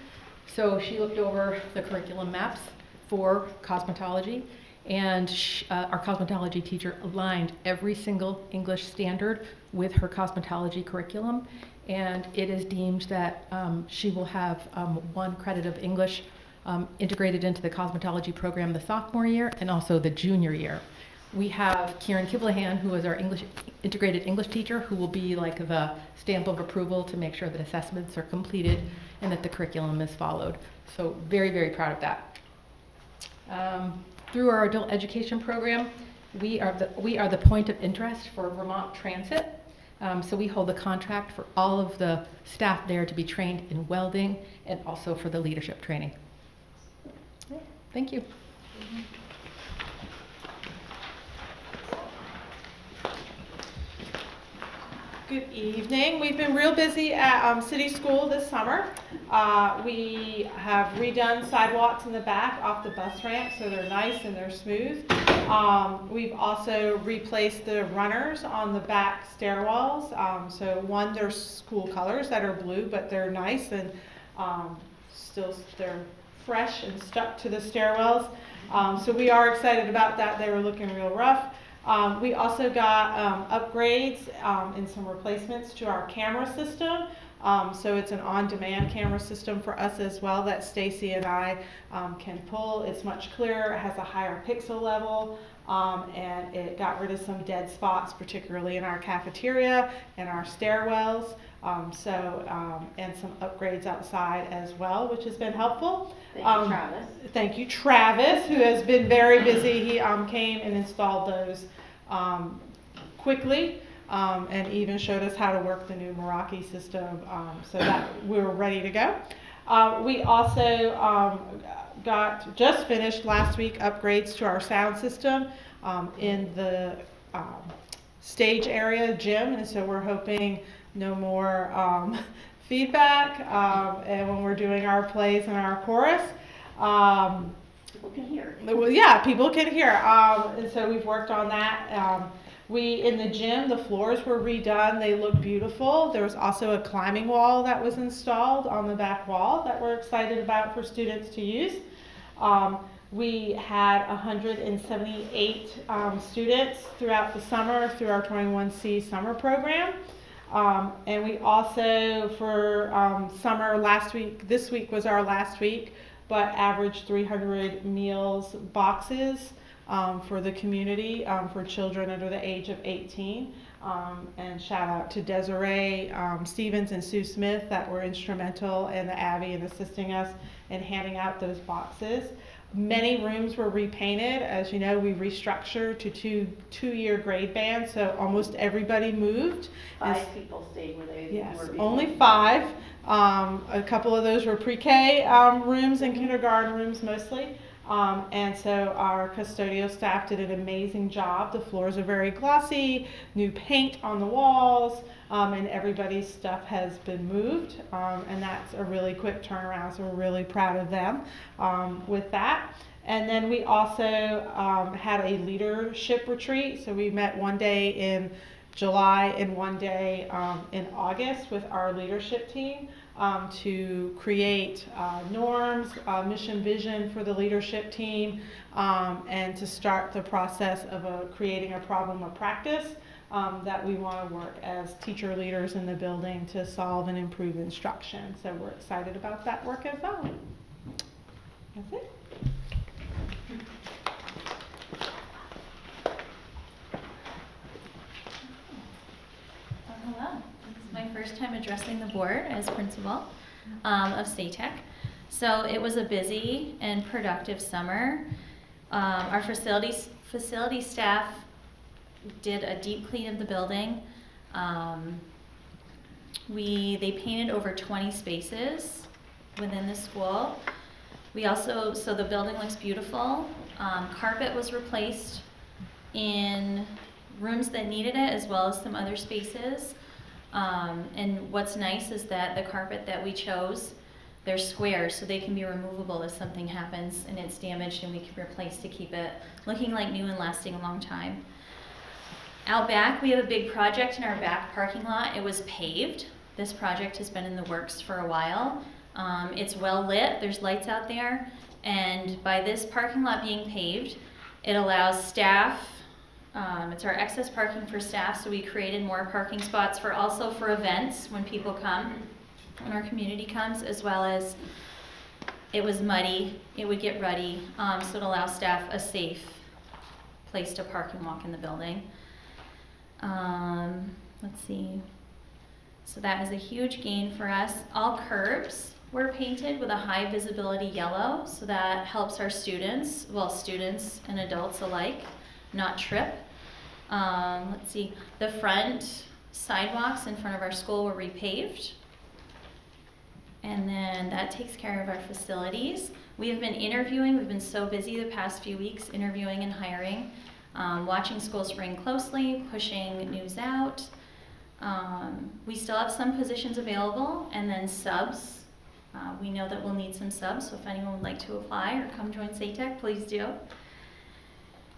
So she looked over the curriculum maps for cosmetology, and our cosmetology teacher aligned every single English standard with her cosmetology curriculum, and it is deemed that she will have 1 credit of English integrated into the cosmetology program the sophomore year and also the junior year. We have Kieran Kiblahan, who is our integrated English teacher, who will be like the stamp of approval to make sure that assessments are completed and that the curriculum is followed. So very, very proud of that. Through our adult education program, we are the point of interest for Vermont Transit. So we hold the contract for all of the staff there to be trained in welding and also for the leadership training. Thank you. Good evening. We've been real busy at City School this summer. We have redone sidewalks in the back off the bus ramp, so they're nice and they're smooth. We've also replaced the runners on the back stairwells. So one, they're school colors that are blue, but they're nice and still they're fresh and stuck to the stairwells. So we are excited about that. They were looking real rough. We also got upgrades and some replacements to our camera system. So it's an on-demand camera system for us as well that Stacy and I can pull. It's much clearer, it has a higher pixel level, and it got rid of some dead spots, particularly in our cafeteria and our stairwells. And some upgrades outside as well, which has been helpful. Thank you, Travis. Thank you, Travis, who has been very busy. He came and installed those quickly and even showed us how to work the new Meraki system so that we were ready to go. We also just finished last week upgrades to our sound system in the stage area gym, and so we're hoping no more feedback and when we're doing our plays and our chorus. People can hear. Well, yeah, people can hear. And so we've worked on that. In the gym, the floors were redone. They look beautiful. There was also a climbing wall that was installed on the back wall that we're excited about for students to use. We had 178 students throughout the summer through our 21C summer program. And we also, for summer this week was our last week, but averaged 300 meals boxes for the community for children under the age of 18. And shout out to Desiree Stevens and Sue Smith that were instrumental in the Abby in assisting us in handing out those boxes. Many rooms were repainted. As you know, we restructured to two-year grade bands, so almost everybody moved. 5 people stayed where they yes, were before. only 5. A couple of those were pre-K rooms and kindergarten rooms mostly. And so our custodial staff did an amazing job. The floors are very glossy, new paint on the walls, and everybody's stuff has been moved. And that's a really quick turnaround, so we're really proud of them with that. And then we also had a leadership retreat. So we met one day in July and one day in August with our leadership team to create norms, mission, vision for the leadership team, and to start the process of creating a problem of practice that we want to work as teacher leaders in the building to solve and improve instruction. So we're excited about that work as well. That's it. Hello, this is my first time addressing the board as principal of SATEC. So it was a busy and productive summer. Our facility staff did a deep clean of the building. They painted over 20 spaces within the school. We also, so the building looks beautiful. Carpet was replaced in rooms that needed it, as well as some other spaces. And what's nice is that the carpet that we chose, they're squares, so they can be removable if something happens and it's damaged, and we can replace to keep it looking like new and lasting a long time. Out back, we have a big project in our back parking lot. It was paved. This project has been in the works for a while. It's well lit, there's lights out there, and by this parking lot being paved, it allows staff, it's our excess parking for staff, so we created more parking spots also for events when people come, when our community comes, as well as it was muddy, it would get ruddy, so it allows staff a safe place to park and walk in the building. Let's see. So that is a huge gain for us. All curbs were painted with a high visibility yellow, so that helps our students, well, students and adults alike, not trip. Let's see, the front sidewalks in front of our school were repaved. And then that takes care of our facilities. We have been interviewing, we've been so busy the past few weeks interviewing and hiring, watching School Spring closely, pushing news out. We still have some positions available, and then subs. We know that we'll need some subs, so if anyone would like to apply or come join SATEC, please do.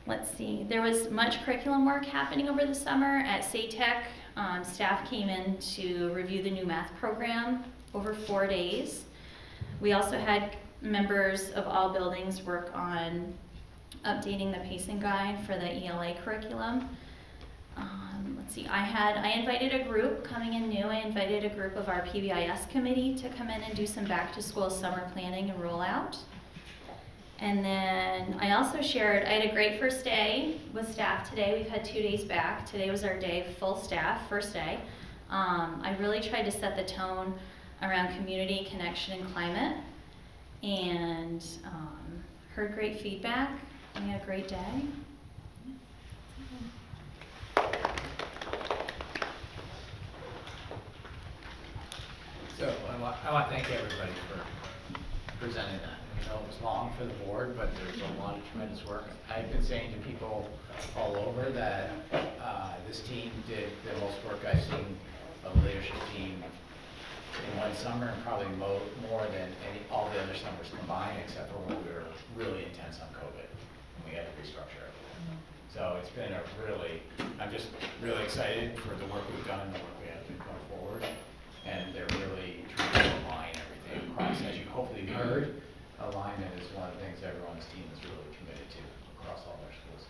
Let's see, there was much curriculum work happening over the summer at SATEC. Staff came in to review the new math program over 4 days. We also had members of all buildings work on updating the pacing guide for the ELA curriculum. Let's see, I invited a group coming in new. I invited a group of our PBIS committee to come in and do some back to school summer planning and rollout. And then I also shared, I had a great first day with staff today. We've had 2 days back. Today was our day of full staff, first day. I really tried to set the tone around community, connection, and climate. And heard great feedback. We had a great day. So I want to thank everybody for presenting that. You know, it was long for the board, but there's a lot of tremendous work. I've been saying to people all over that this team did the most work I've seen of a leadership team in one summer, and probably more than all the other summers combined, except for when we were really intense on COVID and we had to restructure everything. So it's been I'm just really excited for the work we've done and the work we have been going forward. And they're really trying to align everything across. As you hopefully heard, alignment is one of the things everyone's team is really committed to across all our schools.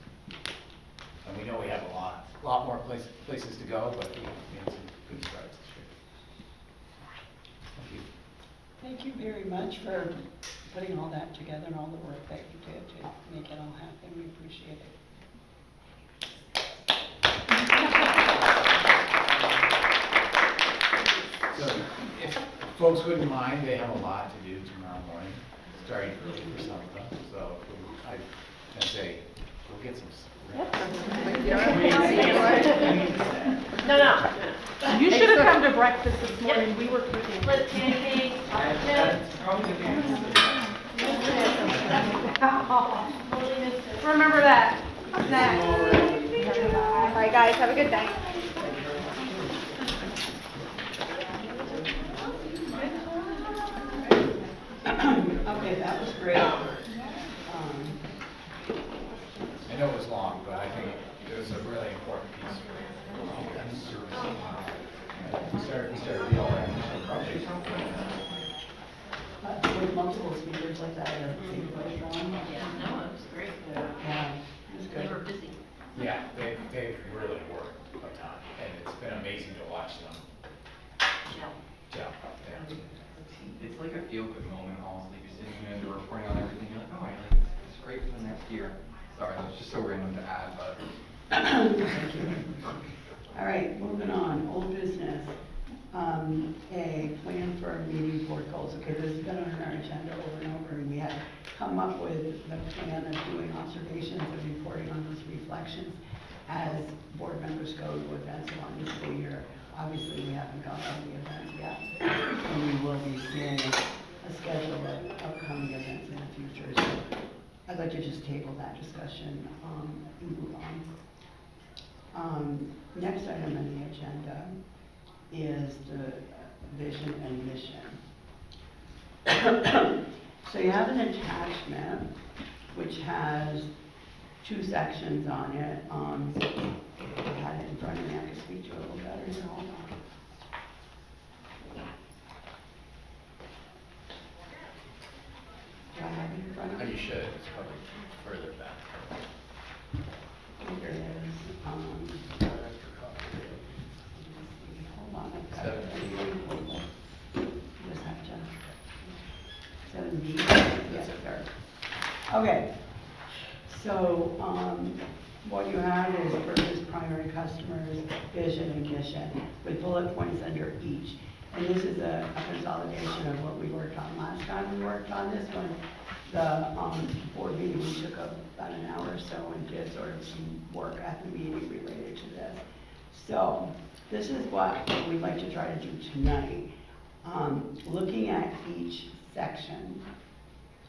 And we know we have a lot more places to go, but we made some good strides this year. Thank you. Thank you very much for putting all that together and all the work that you did to make it all happen. We appreciate it. So if folks wouldn't mind, they have a lot to do tomorrow morning, starting early for some of them. So I'd say, go get some. No. You should have come to breakfast this morning, we were cooking. Split pancakes. That's probably the case. Remember that. Snack. All right, guys, have a good night. Okay, that was great. I know it was long, but I think it was a really important piece. We started the all-around project. With multiple speakers like that, it doesn't seem quite long. Yeah, no, it was great. Yeah, it was They were good. busy. Yeah, they've really worked a ton, and it's been amazing to watch them. Yeah. It's like a feel-good moment, almost, like you're sitting here and you're reporting on everything, you're like, oh, it's great for the next year. Sorry, that's just so random to add, but. Thank you. All right, moving on, old business. A plan for meeting board goals. Okay, this has been on our agenda over and over, and we had come up with the plan of doing observations and reporting on those reflections as board members go to events along the school year. Obviously, we haven't gone to the events yet, and we will be seeing a schedule of upcoming events in the future. So I'd like to just table that discussion and move on. Next item on the agenda is the vision and mission. So you have an attachment which has two sections on it. If I had it in front of me, I could speak to it a little better here. Hold on. Do I have it in front of me? You should, it's probably further back. Here it is. Hold on, I've got it. Just have to. 7B. Yes, there. Okay. So, what you have is purpose, primary customers, vision, and mission, with bullet points under each. And this is a consolidation of what we worked on last time we worked on this one. The board meeting, we took about an hour or so and did sort of some work at the meeting related to this. So, this is what we'd like to try to do tonight. Looking at each section,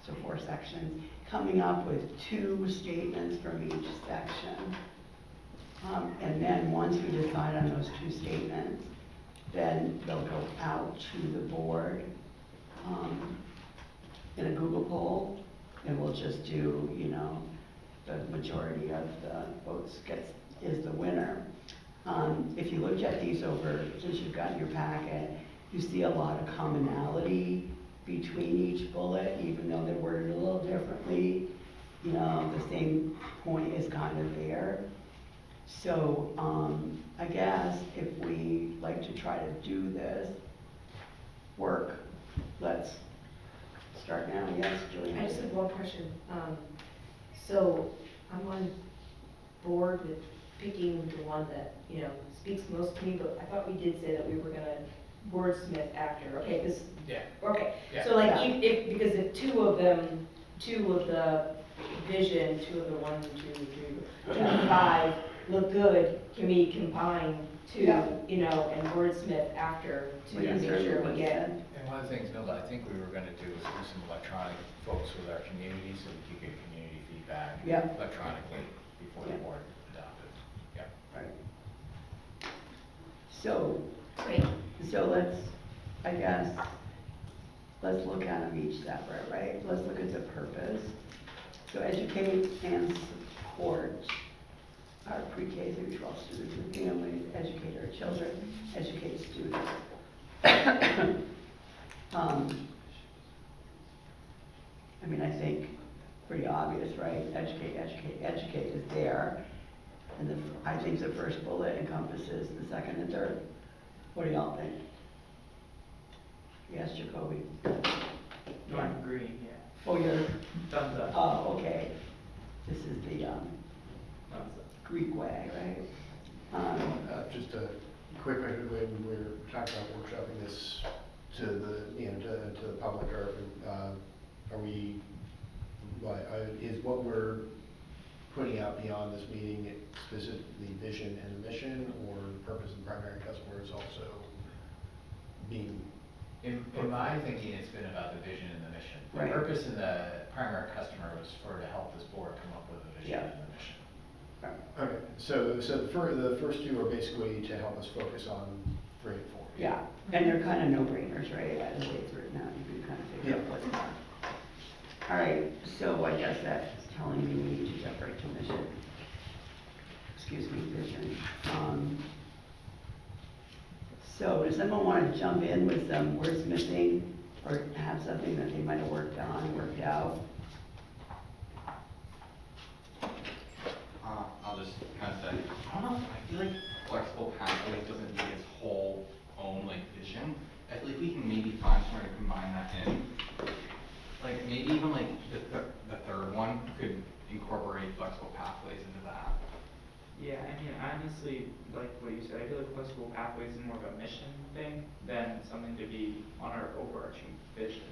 so 4 sections, coming up with 2 statements from each section. And then once we decide on those 2 statements, then they'll go out to the board in a Google poll, and we'll just do, you know, the majority of the votes is the winner. If you looked at these over, since you've got your packet, you see a lot of commonality between each bullet, even though they're worded a little differently. You know, the same point is kind of there. So, I guess if we like to try to do this work, let's start now. Yes, Julie? I just have one question. So I'm on board with picking the one that, you know, speaks most to me, but I thought we did say that we were gonna wordsmith after, okay, this. Yeah. Okay, Yeah. so like, Yeah. because if two of the vision, 2 of the 1, 2, 3, 5 look good, can we combine 2, Yeah. you know, and wordsmith after to We can make certainly sure we wordsmith. get. And one of the things, Milda, I think we were gonna do is do some electronic folks with our community, so we could get community feedback Yeah. electronically before the Yeah. board adopted. Yeah. Right. So, Great. so let's, I guess, let's look at them each separate, right? Let's look at the purpose. So educate and support our pre-K through 12 students and families, educate our children, educate students. I mean, I think pretty obvious, right? Educate, educate, educate is there. And I think the first bullet encompasses the second and third. What do y'all think? Yes, Jacoby? No, I'm agreeing, yeah. Oh, you're, Thumbs up. oh, okay. This is the Thumbs up. Greek way, right? Just a quick question, when we're talking about workshopping this to the, you know, to the public, are we, is what we're putting out beyond this meeting, specifically vision and mission, or purpose and primary customer is also being? In my thinking, it's been about the vision and the mission. The Right. purpose and the primary customer was to help this board come up with a vision Yeah. and the mission. Okay, so the first two are basically to help us focus on 3 and 4. Yeah, and they're kind of no-brainers, right? As the way it's written out, you can kind of figure out what's going on. All right, so I guess that's telling me we need to jump right to mission. Excuse me, vision. So does someone want to jump in with some words missing or have something that they might have worked on, worked out? I'll just kind of say, I don't know, I feel like flexible pathways doesn't need its whole own like vision. I feel like we can maybe find somewhere to combine that in. Like maybe even like the third one could incorporate flexible pathways into that. Yeah, I mean, honestly, like what you said, I feel like flexible pathways is more of a mission thing than something to be on our overarching vision.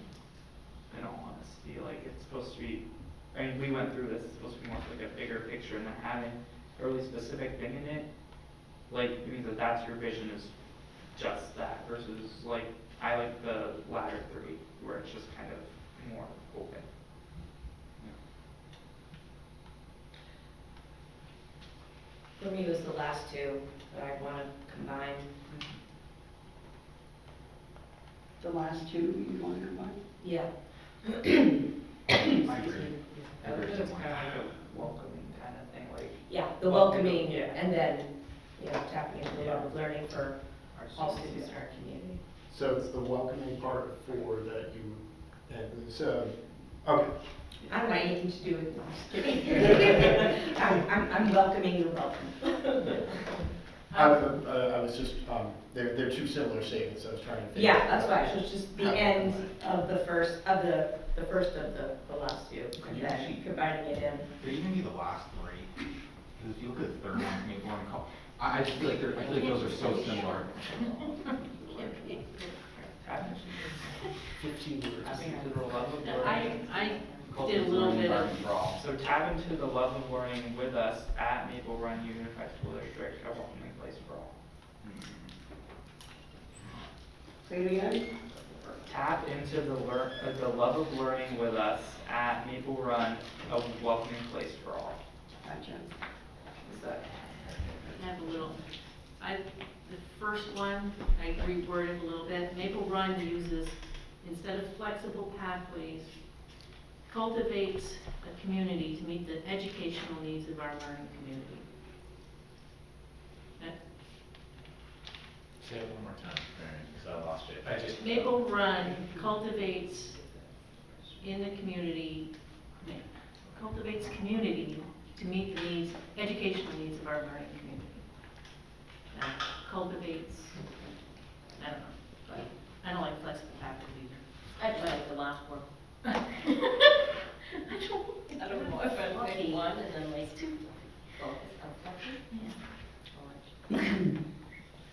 In all honesty, like it's supposed to be, I mean, we went through this, it's supposed to be more like a bigger picture, and then having a really specific thing in it, like, it means that that's your vision is just that, versus like, I like the latter 3, where it's just kind of more open. For me, it was the last 2 that I want to combine. The last 2 you want to combine? Yeah. I agree. I think it's kind of like a welcoming kind of thing, like. Yeah, the welcoming, Yeah. and then, tapping into the love of learning for Our all students, students in our community. So it's the welcoming part for that you, and so, okay. I don't want anything to do with it, I'm just kidding. I'm welcoming your welcome. I was just, they're 2 similar statements, I was trying to figure Yeah, out. that's why, so it's just the how to end combine. of the first of the last 2, Could and you then actually- combining it in. Could even be the last 3. Because if you look at the third one, maybe one call. I just feel like I feel like those are so similar. 15 words. Tapping into the love of learning. I Culture did a little learning bit of, environment for all. So tap into the love of learning with us at Maple Run Unified School District, a welcoming place for all. Say it again? Tap into the love of learning with us at Maple Run, a welcoming place for all. Gotcha. Is that? I have a little, the first one, I reworded a little bit. Maple Run uses, instead of flexible pathways, cultivates a community to meet the educational needs of our learning community. Say it one more time, Mary, because I lost it. Maple Run cultivates in the community, cultivates community to meet the needs, educational needs of our learning community. Cultivates, I don't know, but I don't like flexible pathways either. I like the last one. I don't know if I like one and then like 2.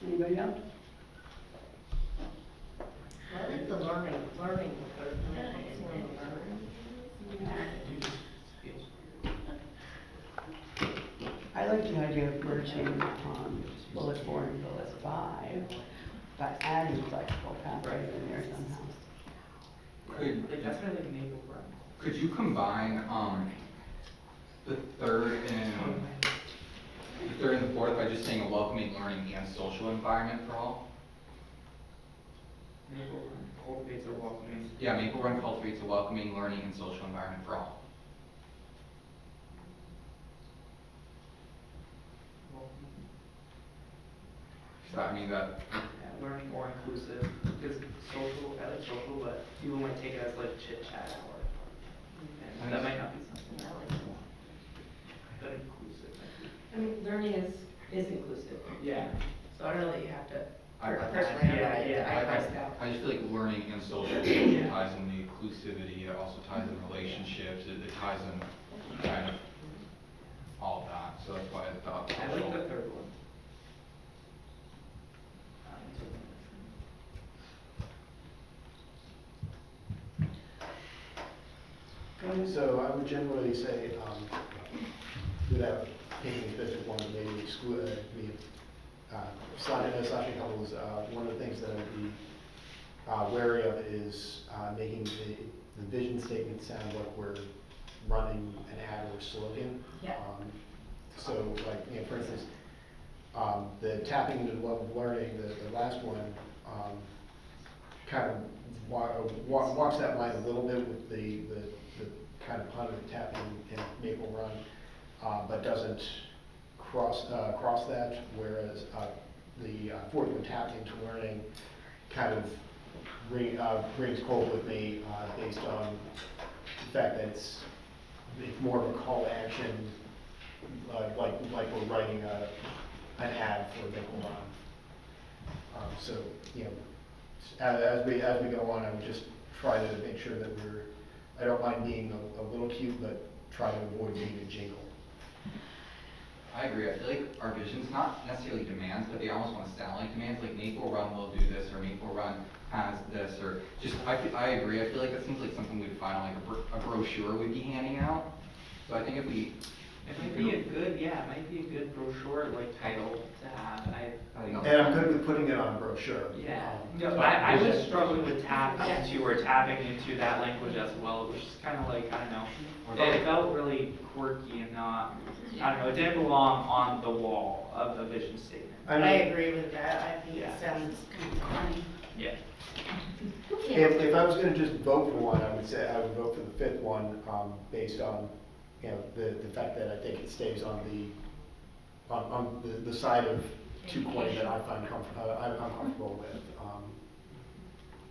Anybody else? I like the learning part. I like the idea of merging bullet 4 and bullet 5, but adding flexible pathways in there somehow. That's kind of like Maple Run. Could you combine the third and the fourth by just saying a welcoming learning and social environment for all? Maple Run cultivates a welcoming. Yeah, Maple Run cultivates a welcoming learning and social environment for all. Does that mean that? Yeah, learning more inclusive, because social, I like social, but people might take it as like chit chat or, and that might not be something I like. But inclusive, I mean, learning is inclusive. yeah. So I don't know that you have to, I- personally, I priced out. I just feel like learning and social ties in the inclusivity, it also ties in relationships, it ties in kind of all of that, so that's why I thought. I like the third one. So I would generally say, without taking offense with one, maybe exclude, slashing couples, one of the things that I'd be wary of is making the vision statement sound like we're running an ad or a slogan. Yeah. So like, you know, for instance, the tapping into the love of learning, the last one, kind of walks that line a little bit with the kind of pun of tapping in Maple Run, but doesn't cross that, whereas the fourth one, tapping into learning, kind of rings cold with me based on the fact that it's more of a call to action, like we're writing an ad for Maple Run. So, you know, as we go on, I would just try to make sure that I don't mind being a little cute, but try to avoid being a jingle. I agree. I feel like our vision's not necessarily demands, but they almost want to sound like demands. Like Maple Run will do this, or Maple Run has this, or just. I agree. I feel like that seems like something we'd find on like a brochure we'd be handing out. So I think if we. It might be a good brochure like title to have. And I'm good with putting it on a brochure. Yeah. No, I was struggling with tapping into that language as well, which is kind of like, I don't know, it felt really quirky and not, I don't know, it didn't belong on the wall of the vision statement. I agree with that. I think it sounds kind of funny. Yeah. If I was going to just vote for one, I would say I would vote for the fifth one, based on, you know, the fact that I think it stays on the side of 220 that I find I'm comfortable with.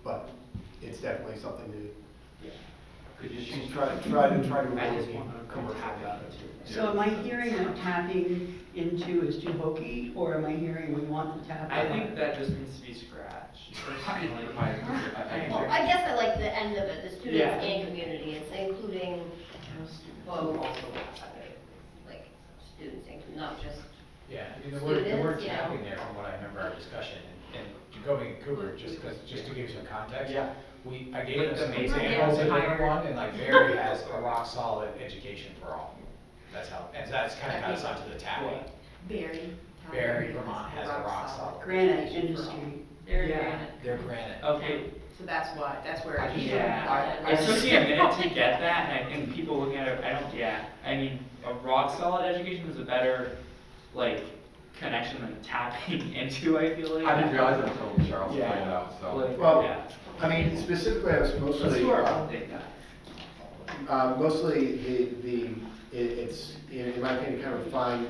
But it's definitely something to Could you just try to avoid I just being want to commercial tap about it. So am I hearing that tapping into is too hokey, or am I hearing we want the tap? I think that just needs to be scratched. Personally, Well, I guess I like the end of it, the students Yeah. and community, it's including both, like, students and not just. Yeah, I mean, the word Students, tapping there, from what I remember our discussion, and Jacoby and Cooper, just to give you some context. Yeah. I gave them some Like the examples of higher- different one, and like Barry has a rock solid education for all. That's how, and that's kind of got us onto the tapping. Barry, Vermont has a rock solid. Granite industry. Yeah. They're granite. Okay. So that's where it came Yeah, from. it took me a minute to get that, and I think people looking at it, I mean, a rock solid education is a better, like, connection than tapping into, I feel like. I didn't realize that until Charles pointed Yeah. it out, so. Like, Well, yeah. I mean, specifically, I was Let's mostly, do our update guys. mostly it's, in my opinion, kind of a fine,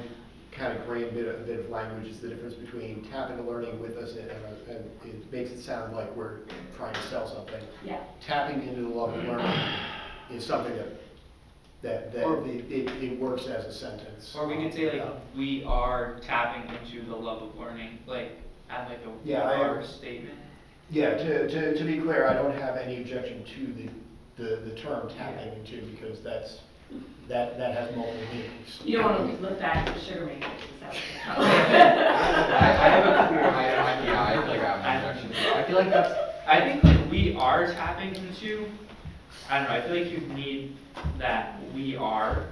kind of grained bit of language is the difference between tapping and learning with us, and it makes it sound like we're trying to sell something. Yeah. Tapping into the love of learning is something that it works as a sentence. Or we could say like, we are tapping into the love of learning, like, add like a Yeah, our statement. Yeah, to be clear, I don't have any objection to the term tapping into, because that has multiple meanings. You don't want to look back at the sugar makers, is that what you're I have a clear, I feel like I have an objection to it. I feel like that's. I think like we are tapping into, I don't know, I feel like you need that we are.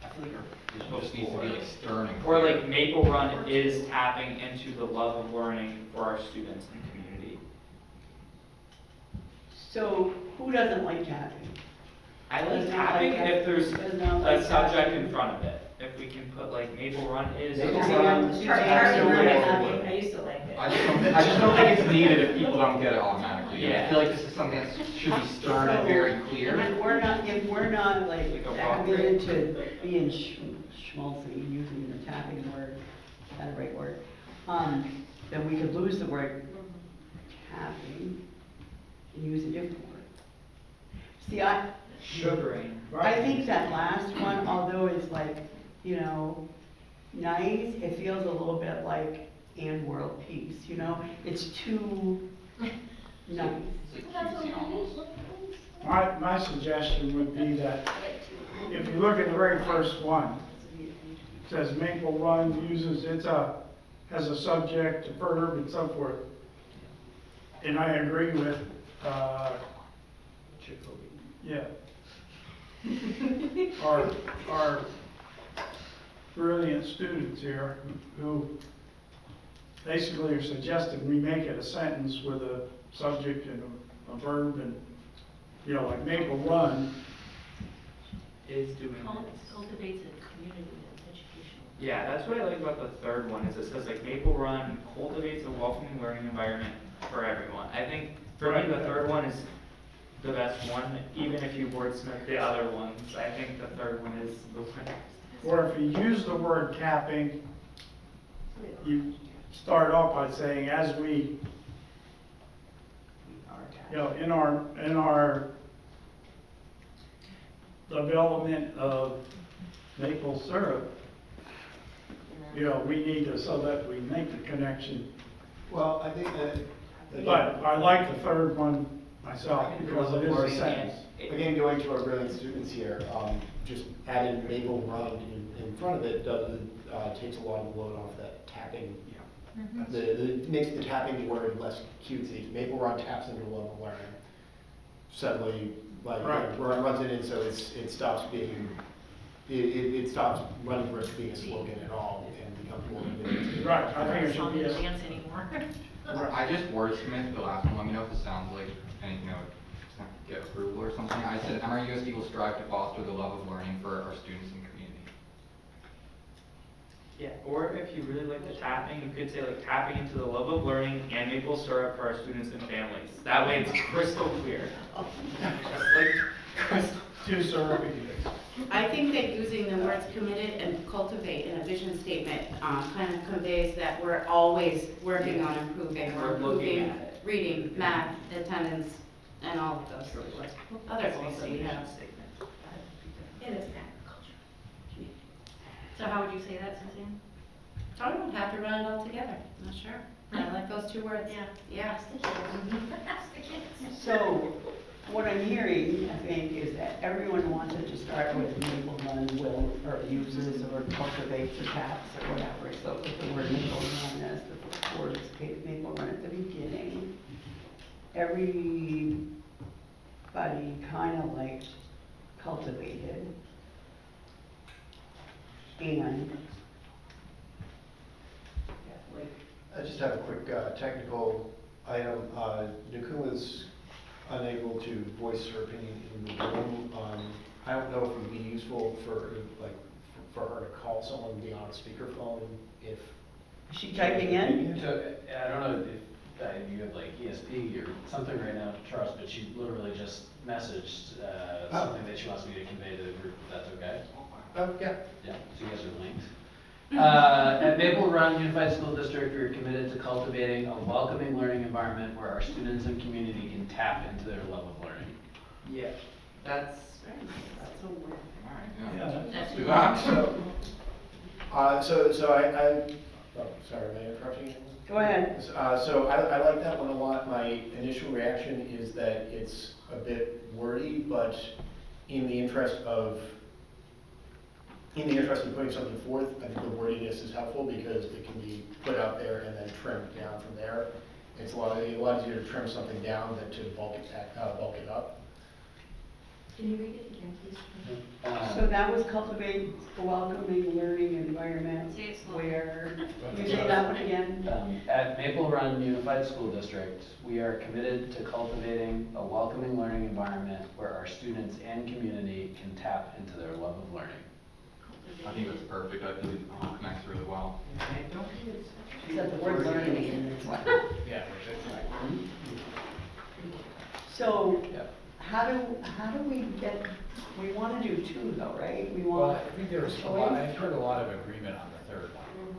I feel like our vision just needs to be like stern and Or clear. like Maple Run is tapping into the love of learning for our students and community. So who doesn't like tapping? I like Does not tapping like if there's does not like a subject tapping. in front of it. If we can put like Maple Run is. Maple or- Run. I used to like it. I just don't think it's needed if people don't get it automatically. Yeah. I feel like this is something that should be stern and very clear. If we're not like Like a rock committed to being schmaltzy, using the tapping word, is that the right word? Then we could lose the word tapping and use a different word. See, Sugaring. I think that last one, although it's like, you know, nice, it feels a little bit like and world peace, you know? It's too nice. My suggestion would be that if you look at the very first one, it says Maple Run uses has a subject, a verb, and so forth. And I agree with, yeah. Our brilliant students here who basically are suggesting we make it a sentence with a subject and a verb and, you know, like Maple Run. Is doing Cultivates a community of education. Yeah, that's what I like about the third one, is it says like Maple Run cultivates a welcoming learning environment for everyone. I think for me, the third one is the best one, even if you wordsmith the other ones. I think the third one is the winner. Or if you use the word capping, you start off by saying, as we, you know, in our development of maple syrup, you know, we need to, so that we make the connection. Well, I think that. But I like the third one myself because it is a sentence. Again, going to our brilliant students here, just adding Maple Run in front of it doesn't, takes a lot of load off that tapping. Makes the tapping word less cutesy. Maple Run taps into love of learning. Suddenly, like, Run runs it in, so it stops being, it stops running for it being a slogan at all and becomes more of a. Right, I think it should be a. Dance anymore. I just wordsmithed the last one. Let me know if it sounds like anything that would get approval or something. I said MRUSD will strive to foster the love of learning for our students and community. Yeah, or if you really like the tapping, you could say like tapping into the love of learning and maple syrup for our students and families. That way it's crystal clear. Just like crystal. Too syrupy. I think that using the words committed and cultivate in a vision statement kind of conveys that we're always working on improving. We're improving reading, math, attendance, and all of those other goals that we have. It is an agriculture. So how would you say that, Suzanne? I don't have to run it all together, I'm not sure. I like those two words. Yeah. So, what I'm hearing, I think, is that everyone wants it to start with Maple Run will, or uses, or cultivates, or taps, or whatever. So put the word Maple Run as the words, Maple Run at the beginning. Everybody kind of liked cultivated. And I just have a quick technical item. Nakuma's unable to voice her opinion in the room. I don't know if it would be useful for her to call someone and be on a speakerphone if. Is she typing in? So, I don't know if you have like ESP or something right now, Charles, but she literally just messaged something that she wants me to convey to the group, if that's okay? Yeah. Yeah, so you guys are linked. At Maple Run Unified School District, we are committed to cultivating a welcoming learning environment where our students and community can tap into their love of learning. Yeah, that's All right, Yeah, let's do that. So oh, sorry, am I interrupting you? Go ahead. So I like that one a lot. My initial reaction is that it's a bit wordy, but in the interest of putting something forth, I think the wordiness is helpful because it can be put out there and then trimmed down from there. It's a lot easier to trim something down than to bulk it up. Can you read it again, please? So that was cultivate a welcoming learning environment Say it slowly. where, you say that one again? At Maple Run Unified School District, we are committed to cultivating a welcoming learning environment where our students and community can tap into their love of learning. I think that's perfect. I think it connects really well. Except the word learning in this one. Yeah, So, Yep. how do we get, we want to do two though, right? We Well, want. I think there's a lot, I've heard a lot of agreement on the third one.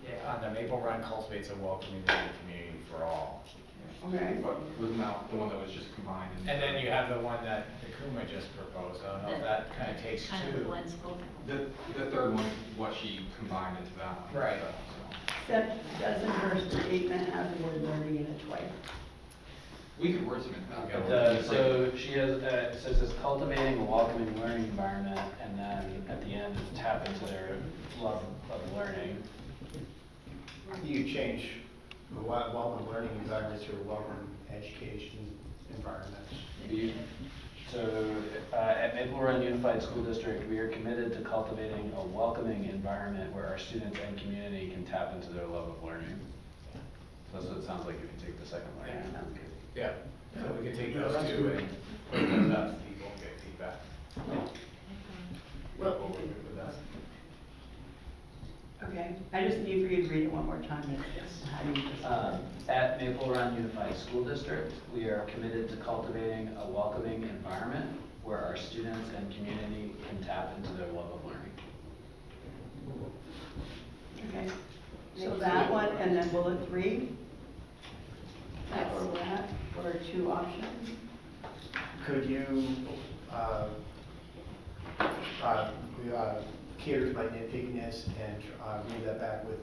yeah. On the Maple Run cultivates a welcoming learning community for all. Okay. But wasn't that the one that was just combined? And then you have the one that Kuma just proposed. I don't know if that kind of takes Kind of two. blends both. The third one, what she combined into that one. Right. Except doesn't her statement have the word learning in it twice? We could wordsmith that. But, so she has, it says it's cultivating a welcoming learning environment, and then at the end, it's tap into their love of learning. You change a welcome learning environment to a welcome education environment. You So, at Maple Run Unified School District, we are committed to cultivating a welcoming environment where our students and community can tap into their love of learning. So that's what it sounds like if you take the second line. Yeah, sounds good. Yeah, so we can take those two and put those out to people and get feedback. Well, People will be good with that. Okay, I just need for you to read it one more time. How do you just? At Maple Run Unified School District, we are committed to cultivating a welcoming environment where our students and community can tap into their love of learning. Okay, so that one, and then bullet 3? That's where we're at, what are 2 options? Could you, cater my nitpickiness and read that back with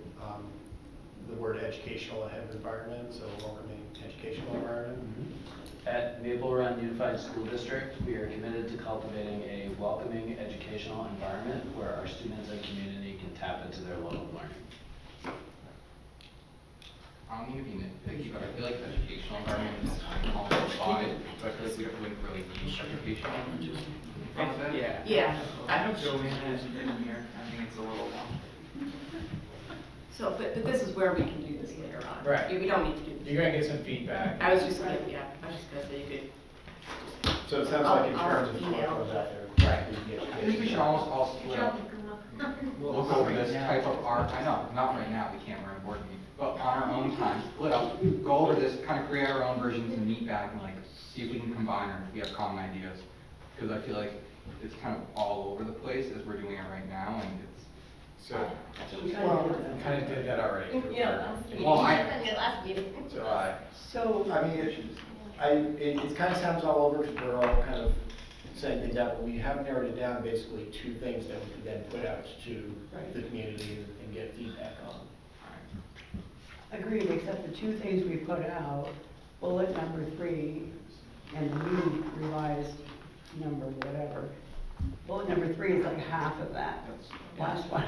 the word educational ahead of environment, so welcoming educational environment? At Maple Run Unified School District, we are committed to cultivating a welcoming educational environment where our students and community can tap into their love of learning. I don't mean to be nitpicky, but I feel like the educational environment is kind of wide, so I feel like we wouldn't really need educational from that. Yeah. Yeah. I don't go in as in here, I think it's a little long. So, but this is where we can do this later on. Right. We don't need to do this. You're gonna get some feedback. I was just gonna say you could. So it sounds like in terms of what email. goes out there. Right. I think we should almost all split up. Look over this type of art, I know, not right now, we can't, we're in board meeting, but on our own time, split up, go over this, kind of create our own versions and meet back and like, see if we can combine or if we have common ideas. Because I feel like it's kind of all over the place as we're doing it right now, and it's. So, we kind of did that already. Well, So, I mean, it kind of sounds all over because we're all kind of saying things out, but we have narrowed it down to basically 2 things that we could then put out to the community and get feedback on. Agreed, except the 2 things we put out, bullet number 3 and the new revised number, whatever. Bullet number 3 is like half of that last one.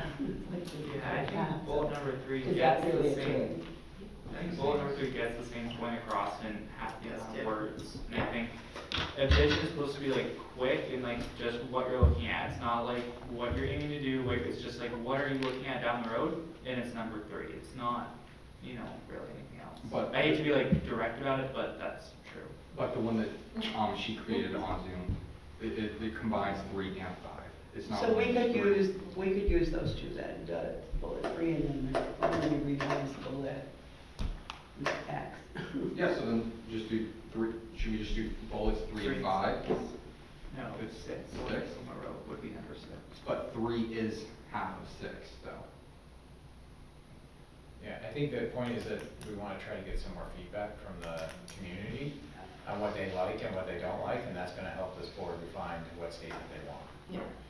Yeah, I think bullet number 3 Is gets that really the a same. change? I think bullet number 3 gets the same point across in half the amount of words. And I think a vision is supposed to be like quick and like just what you're looking at. It's not like what you're aiming to do, like it's just like what are you looking at down the road, and it's number 3. It's not, you know, really anything else. But I hate to be like direct about it, but that's true. But the one that she created on Zoom, it combines 3 and 5. It's not. So we one could three. use those 2 then, bullet 3 and then we revise bullet X. Yeah, so then just do 3, should we just do bullets 3 and 5? No, it's 6. Six? Somewhere row would be number 6. But 3 is half of 6, though. Yeah, I think the point is that we want to try to get some more feedback from the community on what they like and what they don't like, and that's going to help this board refine what statement they want.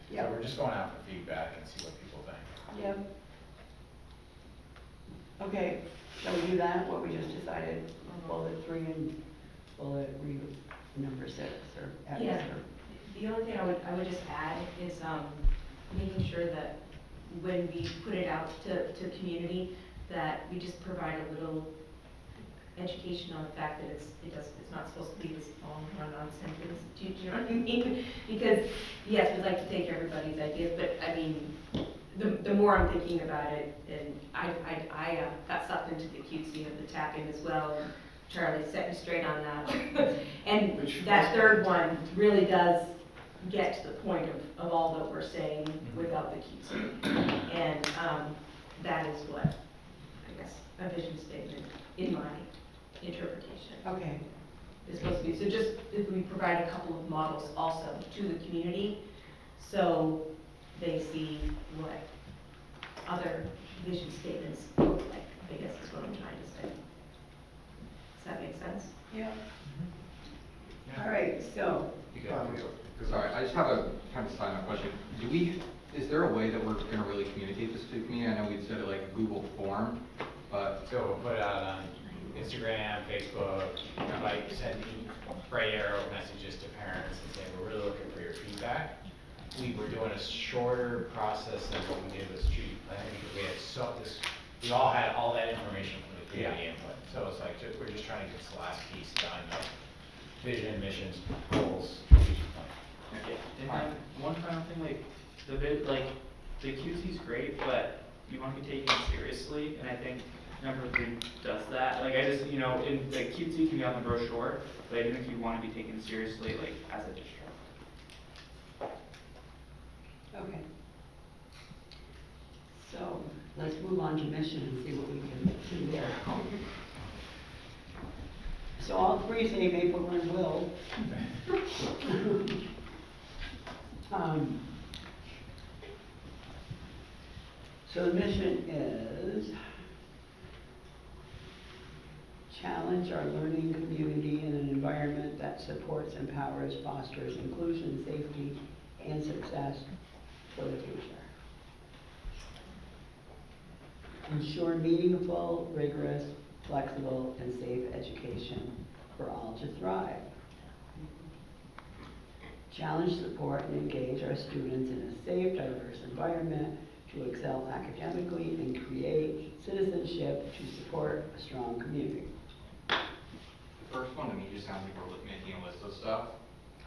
Yeah. So we're just going out for feedback and see what people think. Yep. Okay, shall we do that, what we just decided, bullet 3 and bullet number 6 or X Yeah. or? The only thing I would just add is, making sure that when we put it out to community, that we just provide a little education on the fact that it's not supposed to be this long run-on sentence. Do you know what I mean? Because, yes, we'd like to take everybody's ideas, but I mean, the more I'm thinking about it, and I got sucked into the cutesy of the tapping as well, and Charlie set me straight on that. And that third one really does get to the point of all that we're saying without the cutesy. And that is what, I guess, a vision statement, in my interpretation. Okay. Is supposed to be. So just if we provide a couple of models also to the community, so they see what other vision statements look like, I guess is what I'm trying to say. Does that make sense? Yeah. All right, so. Sorry, I just have a kind of side note question. Is there a way that we're gonna really communicate this to the community? I know we said it like Google form, but. So we'll put it out on Instagram, Facebook, like send gray arrow messages to parents and say, we're really looking for your feedback. We were doing a shorter process than what we did with strategic planning because we had we all had all that information from the community input. So it's like, we're just trying to get this last piece done vision, missions, goals, strategic plan. And then one final thing, like the QT is great, but you want to be taken seriously, and I think number 3 does that. Like I just, in like QT can be on the brochure, but I think if you want to be taken seriously, like as a district. Okay. So let's move on to mission and see what we can do there. So all 3 say Maple Run will. So the mission is challenge our learning community in an environment that supports, empowers, fosters inclusion, safety, and success for the future. Ensure meaningful, rigorous, flexible, and safe education for all to thrive. Challenge, support, and engage our students in a safe, diverse environment to excel academically and create citizenship to support a strong community. The first one to me just sounds like we're making a list of stuff.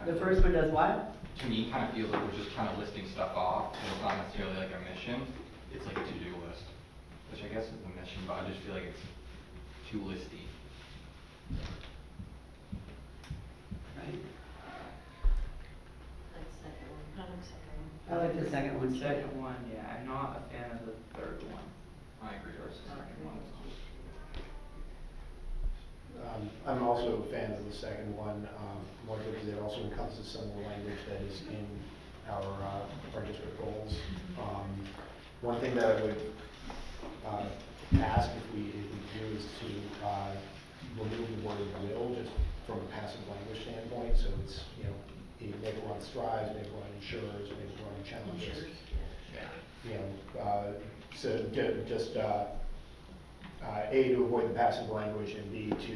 The first one does what? To me, kind of feels like we're just kind of listing stuff off, and it's not necessarily like a mission. It's like a to-do list, which I guess is a mission, but I just feel like it's too listy. Right. I like the second one. I like the second one. Second one, yeah, I'm not a fan of the third one. I agree. Versus the second one. I'm also a fan of the second one, more because it also encompasses some of the language that is in our district goals. One thing that I would ask if we do is to remove the word will, just from a passive language standpoint. So it's, Maple Run strives, Maple Run ensures, Maple Run challenges. So just A, to avoid the passive language, and B, to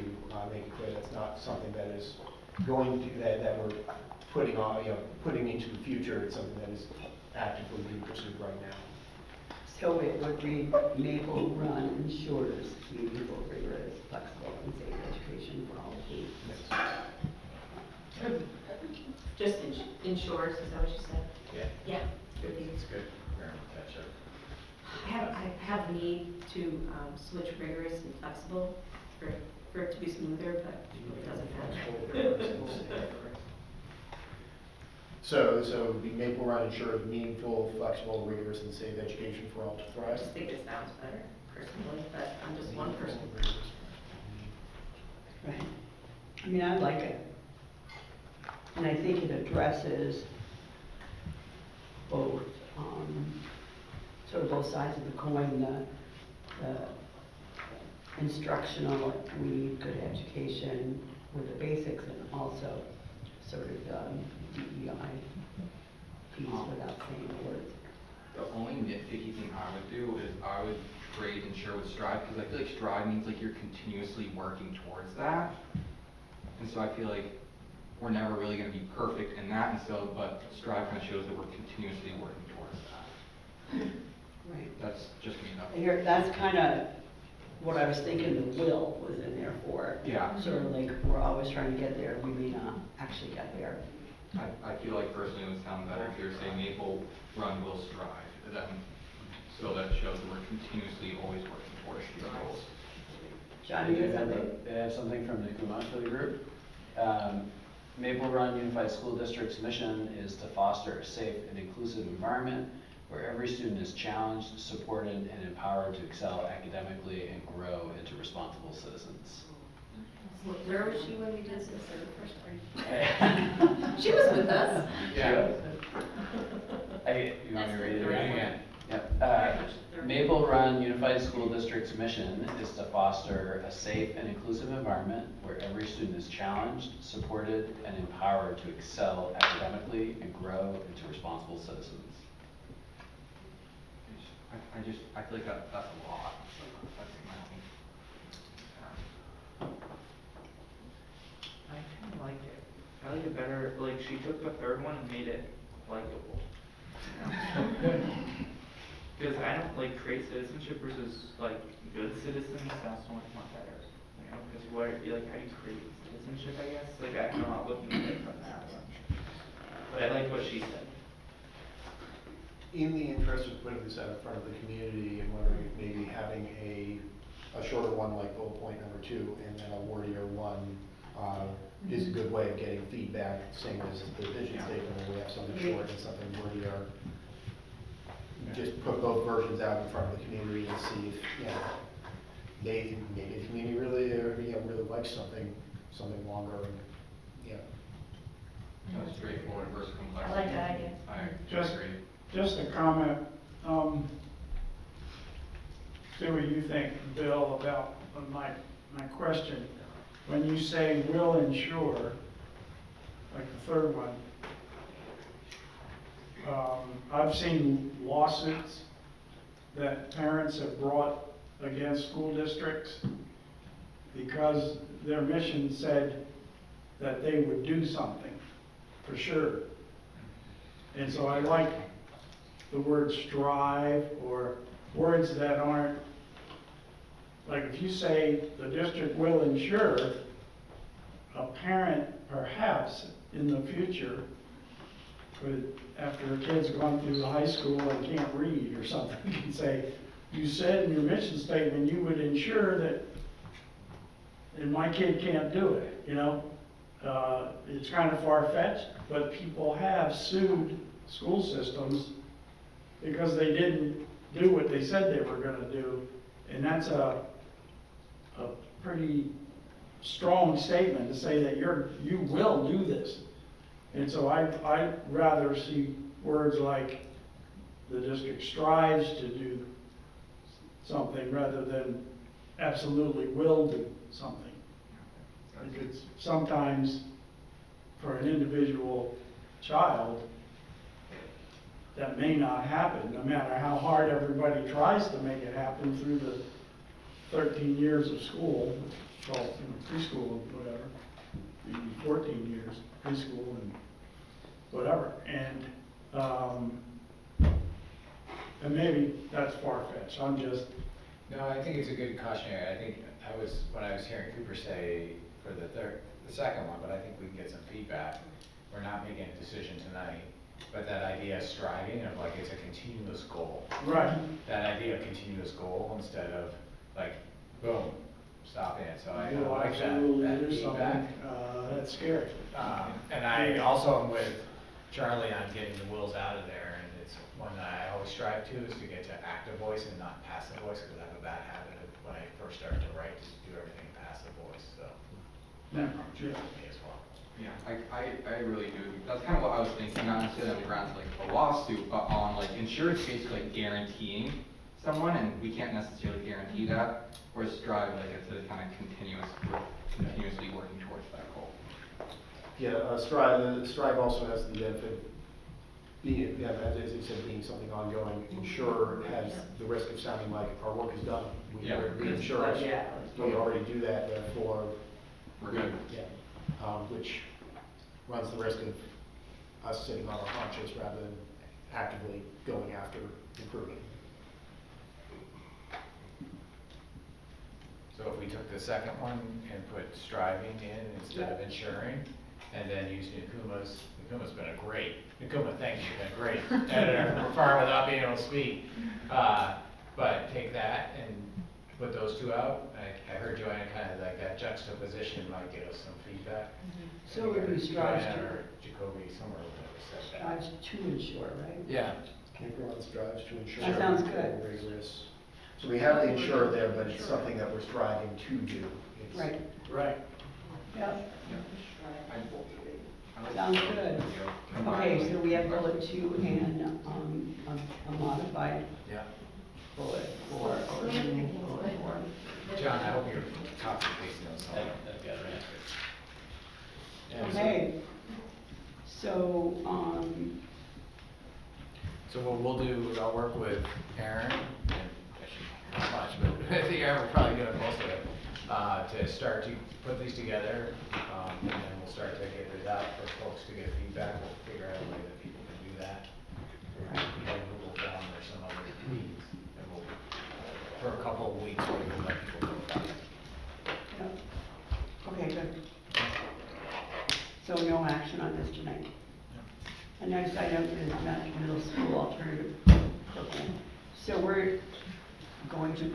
make it clear that's not something that is going to, that we're putting on, putting into the future. It's something that is actively being pursued right now. So it would read, Maple Run ensures meaningful, rigorous, flexible, and safe education for all students. Just ensures, is that what you said? Yeah. Yeah. Good. It's good grammar catch up. I have a need to switch rigorous and flexible for it to be smoother, but it doesn't have. So it would be Maple Run ensures meaningful, flexible, rigorous, and safe education for all to I thrive. just think it sounds better personally, but I'm just one person. Right. I mean, I like it. And I think it addresses both, sort of both sides of the coin, the instructional, we need good education with the basics, and also sort of DEI piece without saying the words. The only nitpicky thing I would do is I would trade ensure with strive, because I feel like strive means like you're continuously working towards that. And so I feel like we're never really going to be perfect in that, and so, but strive kind of shows that we're continuously working towards that. Right. That's just me. Here, that's kind of what I was thinking the will was in there for. Yeah. Sort of like, we're always trying to get there, we may not actually get there. I feel like personally it would sound better if you were saying Maple Run will strive, so that shows that we're continuously always working towards these goals. Johnny, you have something? I have something from the Kumon for the group. Maple Run Unified School District's mission is to foster a safe and inclusive environment where every student is challenged, supported, and empowered to excel academically and grow into responsible citizens. Where was she when we did this the first time? She was with us. Yeah. You want me to read it again? Yep. Maple Run Unified School District's mission is to foster a safe and inclusive environment where every student is challenged, supported, and empowered to excel academically and grow into responsible citizens. I feel like that's a lot. That's I kind of like it. I like it better, like she took the third one and made it likable. Because I don't like create citizenship versus like good citizens, sounds so much more better. You know, because what, like, how do you create citizenship, I guess? Like, I'm not looking at it from that one. But I like what she said. In the interest of putting this out in front of the community and wondering if maybe having a shorter one like bullet point number 2 and then a wordier one is a good way of getting feedback, same as the vision statement, where we have something short and something wordier. Just put both versions out in front of the community and see if, maybe the community really, really likes something longer, and, Straightforward versus complex. I like that idea. Just a comment, see what you think, Bill, about my question. When you say will ensure, like the third one, I've seen lawsuits that parents have brought against school districts because their mission said that they would do something, for sure. And so I like the word strive, or words that aren't, like if you say the district will ensure, a parent perhaps in the future could, after a kid's gone through high school and can't read or something, can say, you said in your mission statement you would ensure that, and my kid can't do it, It's kind of far-fetched, but people have sued school systems because they didn't do what they said they were going to do, and that's a pretty strong statement to say that you will do this. And so I'd rather see words like the district strives to do something rather than absolutely will do something. Because sometimes for an individual child, that may not happen, no matter how hard everybody tries to make it happen through the 13 years of school, well, preschool and whatever, maybe 14 years, preschool and whatever. And maybe that's far-fetched. I'm just... No, I think it's a good cautionary. I think when I was hearing Cooper say for the second one, but I think we can get some feedback. We're not making a decision tonight, but that idea of striving, of like it's a continuous goal. Right. That idea of continuous goal instead of like, boom, stop it. So I You'll like absolutely that do feedback. something. That's scary. And I also am with Charlie on getting the wills out of there, and it's one that I always strive to is to get to active voice and not passive voice, because I have a bad habit of when I first started to write, to do everything in passive voice, so that probably true for me as well. Yeah, I really do. That's kind of what I was thinking, not necessarily on the grounds like a lawsuit, but on like insurance basically like guaranteeing someone, and we can't necessarily guarantee that. Whereas strive, like it's a kind of continuously working towards that goal. Yeah, Strive also has the benefit, as you said, being something ongoing. Ensure has the risk of sounding like our work is done. We ensure us. We already do that, therefore we're good. Yeah, which runs the risk of us sitting on our haunches rather than actively going after improving. So if we took the second one and put striving in instead of ensuring, and then use Nkuma's been a great, Nkuma, thank you, been a great editor, far without being able to speak. But take that and put those two out. I heard Joanna kind of like that juxtaposition might give us some feedback. So it would be strives Joanna to. or Jacoby, somewhere over there said that. Strives to ensure, right? Yeah. Everyone strives to ensure. That sounds good. Rigorous. So we have the ensure there, but it's something that we're striving to do. It's Right. Right. Yeah. I Sounds good. Okay, so we have bullet 2 and a modified bullet 4. John, I hope you're copy pasting those. Okay. So, So what we'll do is I'll work with Aaron, and not much, but I think Aaron will probably do most of it, to start to put these together, and then we'll start to get it out for folks to get feedback. We'll figure out a way that people can do that. We have Google Form or some other means, and we'll, for a couple of weeks, we'll let people know about it. comments tonight. The next item is middle school alternative program. So we're going to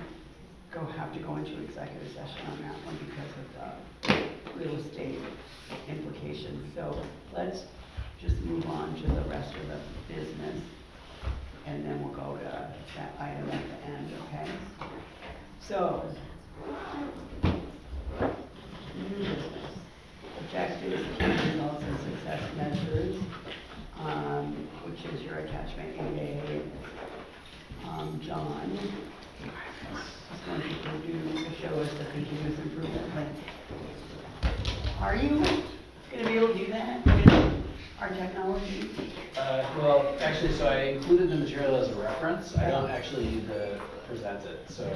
have to go into executive session on that one because of real estate implications. So let's just move on to the rest of the business, and then we'll go to that item at the end, okay? So, new business. Objectives, key results, and success measures, which is your attachment 8A. John is going to show us the continuous improvement plan. Are you going to be able to do that with our technology? Well, actually, so I included the material as a reference. I don't actually need to present it. So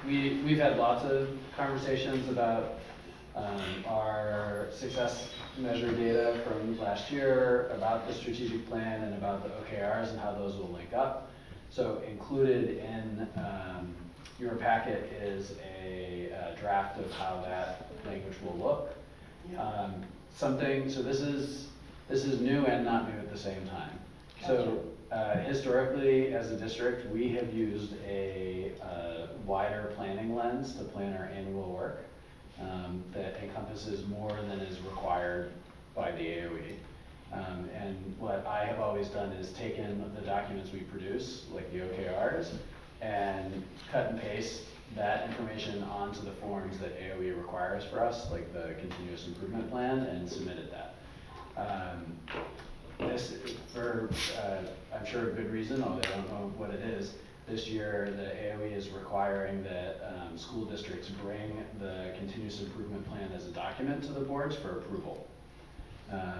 we've had lots of conversations about our success measure data from last year, about the strategic plan, and about the OKRs and how those will link up. So included in your packet is a draft of how that language will look. So this is new and not new at the same time. So historically, as a district, we have used a wider planning lens to plan our annual work that encompasses more than is required by the AOE. And what I have always done is taken the documents we produce, like the OKRs, and cut and paste that information onto the forms that AOE requires for us, like the continuous improvement plan, and submitted that. This, for I'm sure a good reason, although I don't know what it is, this year the AOE is requiring that school districts bring the continuous improvement plan as a document to the boards for approval.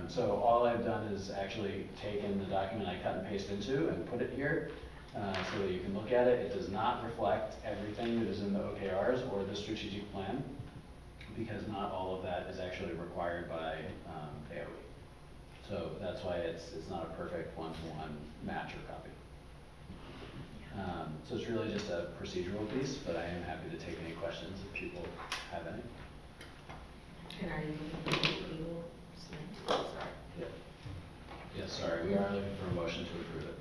So all I've done is actually taken the document I cut and paste into and put it here so that you can look at it. It does not reflect everything that is in the OKRs or the strategic plan, because not all of that is actually required by AOE. So that's why it's not a perfect one-to-one match or copy. So it's really just a procedural piece, but I am happy to take any questions if people have any. And are you able to, sorry. Yeah. Yes, sorry, we are looking for a motion to approve it.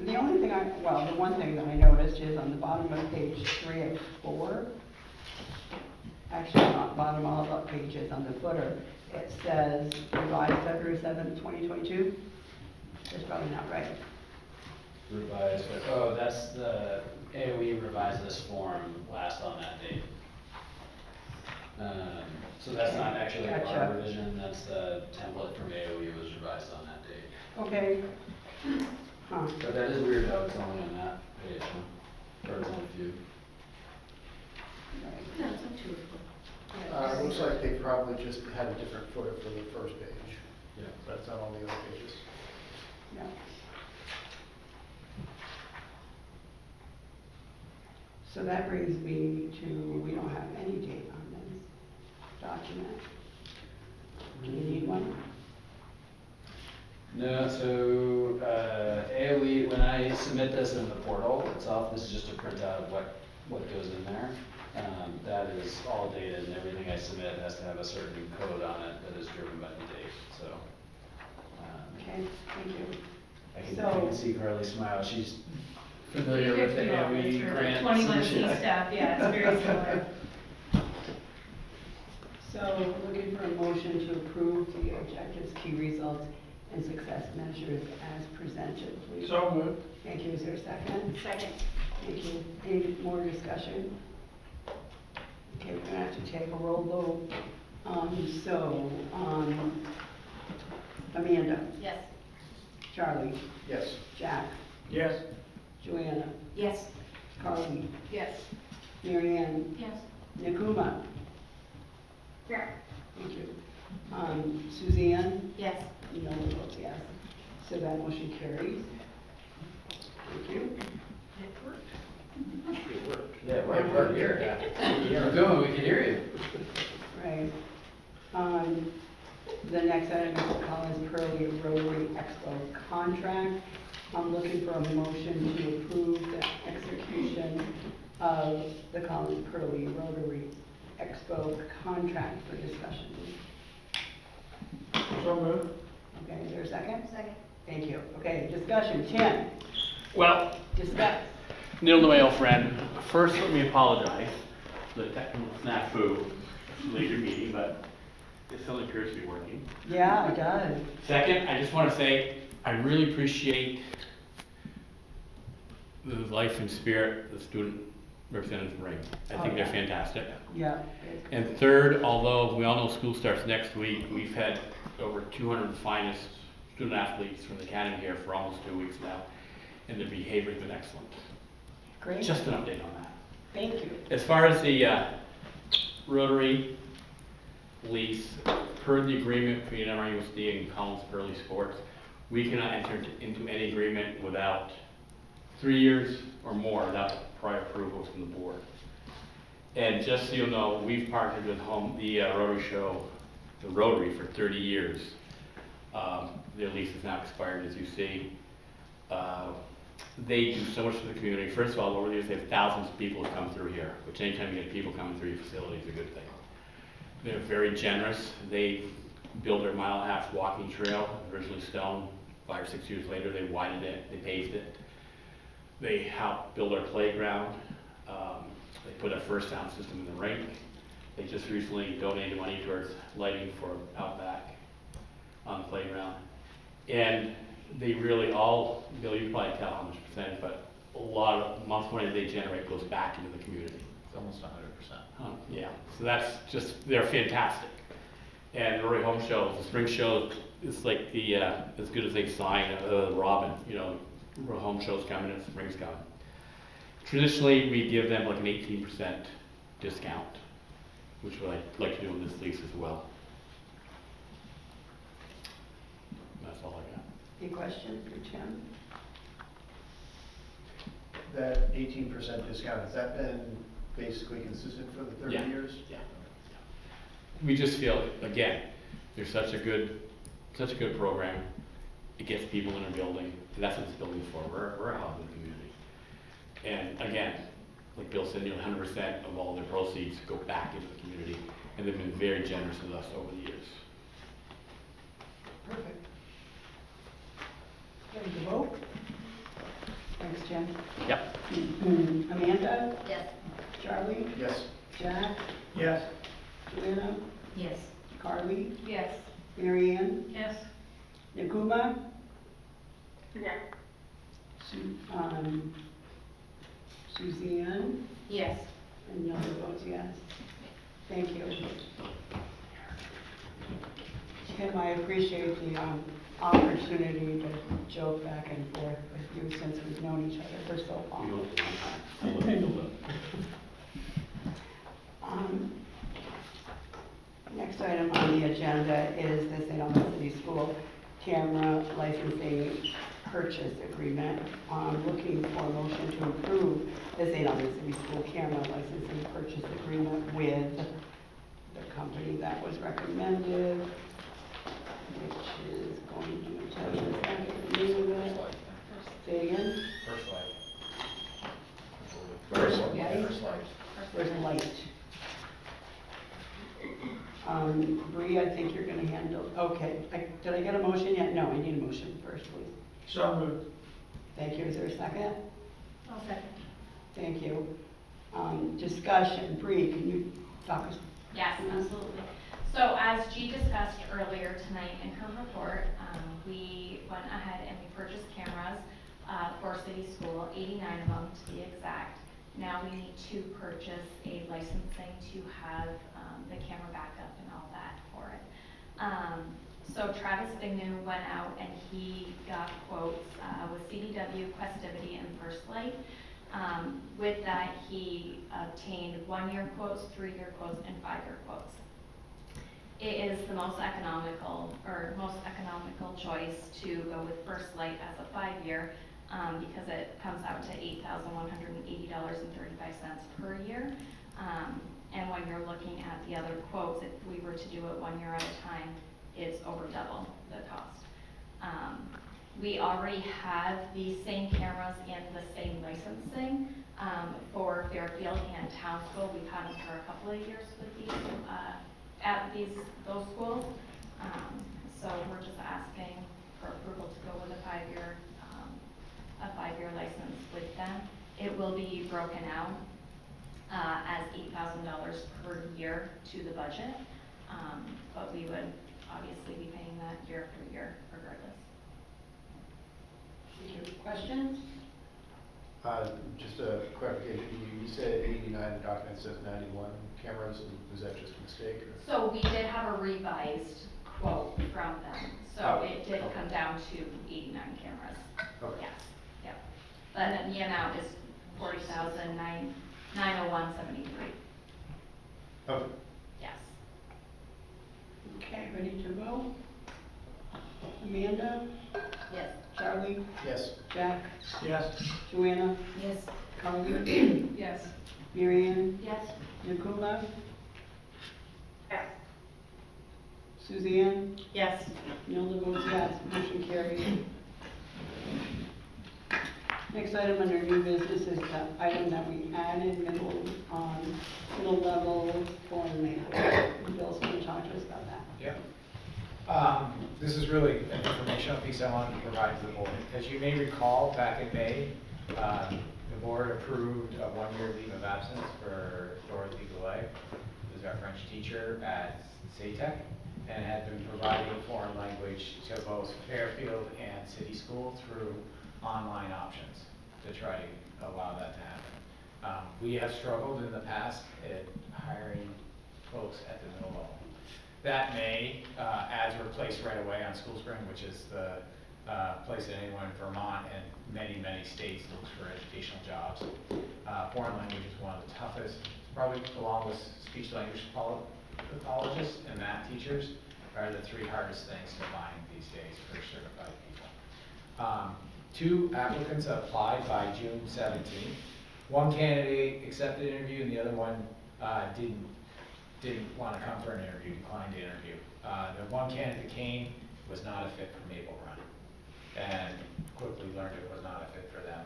The only thing the one thing that I noticed is on the bottom of page 3 of 4, actually not bottom all of the pages, on the footer, it says revised February 7th, 2022. That's probably not right. Revised, oh, that's the, AOE revised this form last on that date. So that's not actually our revision, that's the template from AOE was revised on that date. Okay. Huh. But that is weird though, it's only on that page, huh? Or it's on a few. No, it's on 2 of them. It looks like they probably just had a different footer for the first page. Yeah. That's not on the other pages. Yeah. So that brings me to, we don't have any date on this document. Do you need one? No, so AOE, when I submit this in the portal itself, this is just a printout of what goes in there. That is all dated, and everything I submit has to have a certain code on it that is driven by the date, so. Okay, thank you. I can see Carly smile, she's familiar with the AOE grant 21C submission. stuff, yeah, it's very similar. So looking for a motion to approve the objectives, key results, and success measures as presented, please. So moved. Thank you. Is there a second? Second. Thank you. Any more discussion? Okay, we're gonna have to take a roll vote. Amanda, Yes. Charlie, Yes. Jack, Yes. Joanna, Yes. Carly, Yes. Mary Ann, Yes. Nakuma. Yeah. Thank you. Suzanne? Yes. No one votes yes. So that motion carries. Thank you. Yeah, we're here. We're doing, we can hear you. Right. The next item is the Collins Curly Rotary Expo contract. I'm looking for a motion to approve the execution of the Collins Curly Rotary Expo contract for discussion. So moved. Okay, is there a second? Second. Thank you. Okay, discussion. Tim, Well, discuss. Neil Noel friend, first let me apologize for the technical snafu later meeting, but it still appears to be working. Yeah, it does. Second, I just want to say I really appreciate the life and spirit the student representatives bring. I think they're fantastic. Yeah. And third, although we all know school starts next week, we've had over 200 finest student athletes from the academy here for almost 2 weeks now, and their behavior's been excellent. Great. Just an update on that. Thank you. As far as the Rotary lease, per the agreement between MRUSD and Collins Pearly Sports, we cannot enter into any agreement without 3 years or more without prior approval from the board. And just so you know, we've partnered with the Rotary for 30 years. Their lease is now expired, as you see. They do so much for the community. First of all, over the years, they have thousands of people who come through here, which anytime you get people coming through your facility is a good thing. They're very generous. They built their 1.5 mile walking trail, originally stone. 5 or 6 years later, they widened it, they paved it. They helped build our playground. They put a first sound system in the rink. They just recently donated money towards lighting for Outback on the playground. And they really all, Bill, you can probably tell how much percentage, but a lot of monthly money they generate goes back into the community. It's almost 100%. Yeah, so that's just, they're fantastic. And the Roy Home Show, the spring show, is like the, as good as they sign, Robin, you know, Roy Home Show's coming and spring's coming. Traditionally, we give them like an 18% discount, which I'd like to do in this lease as well. That's all I got. Any questions for Tim? That 18% discount, has that been basically consistent for the 30 years? Yeah. We just feel, again, there's such a good program. It gets people in a building, and that's what it's building for. We're a hub in the community. And again, like Bill said, nearly 100% of all their proceeds go back into the community, and they've been very generous with us over the years. Perfect. Ready to vote? Thanks, Jen. Yep. Amanda? Yes. Charlie? Yes. Jack? Yes. Joanna? Yes. Carly? Yes. Mary Ann? Yes. Nakuma? Yeah. Suzanne? Yes. And Yellow votes yes. Thank you. Tim, I appreciate the opportunity to joke back and forth with you since we've known each other for so long. Next item on the agenda is the St. Albans City School camera licensing purchase agreement. Looking for a motion to approve the St. Albans City School camera licensing purchase agreement with the company that was recommended, which is going to tell you the name of it. Say again? First light. First Light. Light. First Light. First Light. Bree, I think you're gonna handle, okay. Did I get a motion yet? No, I need a motion first, please. So moved. Thank you. Is there a second? I'll second. Thank you. Discussion. Bree, can you talk us? Yes, absolutely. So as G discussed earlier tonight in her report, we went ahead and we purchased cameras for City School, 89 of them to be exact. Now we need to purchase a licensing to have the camera backup and all that for it. So Travis Bignew went out and he got quotes with CDW, Questivity, and First Light. With that, he obtained 1-year quotes, 3-year quotes, and 5-year quotes. It is the most economical choice to go with First Light as a 5-year because it comes out to $8,180.35 per year. And when you're looking at the other quotes, if we were to do it 1 year at a time, it's over double the cost. We already have these same cameras in the same licensing, For Fairfield and Townsville, we've had them for a couple of years with these, those schools. So we're just asking for approval to go with a five-year license with them. It will be broken out as $8,000 per year to the budget, but we would obviously be paying that year after year regardless. Any questions? Just a clarification, you said 89, the document says 91 cameras, was that just a mistake? Or? So we did have a revised quote from them, so it did come down to 89 cameras. Okay. Yes, yep. And then the amount is $40,901.73. Okay. Yes. Okay, ready to vote? Amanda? Yes. Charlie? Yes. Jack? Yes. Joanna? Yes. Carly? Yes. Marianne? Yes. Nicola? Yes. Suzanne? Yes. Nilda votes yes, motion carried. Next item under new business is the item that we added, middle level foreign language. Bill's going to talk to us about that. Yep. This is really an informational piece I wanted to provide to the board. As you may recall, back in May, the board approved a one-year leave of absence for Dorothy Goulet, who's our French teacher at SATEC, and had been providing foreign language to both Fairfield and City School through online options to try to allow that to happen. We have struggled in the past at hiring folks at the middle level. That May, ads were placed right away on School Spring, which is the place that anyone in Vermont and many, many states looks for educational jobs. Foreign language is one of the toughest, probably along with speech language pathologists and math teachers are the three hardest things to find these days for certified people. 2 applicants applied by June 17th. One candidate accepted an interview and the other one didn't want to come for an interview, declined to interview. The one candidate that came was not a fit for Maple Run and quickly learned it was not a fit for them.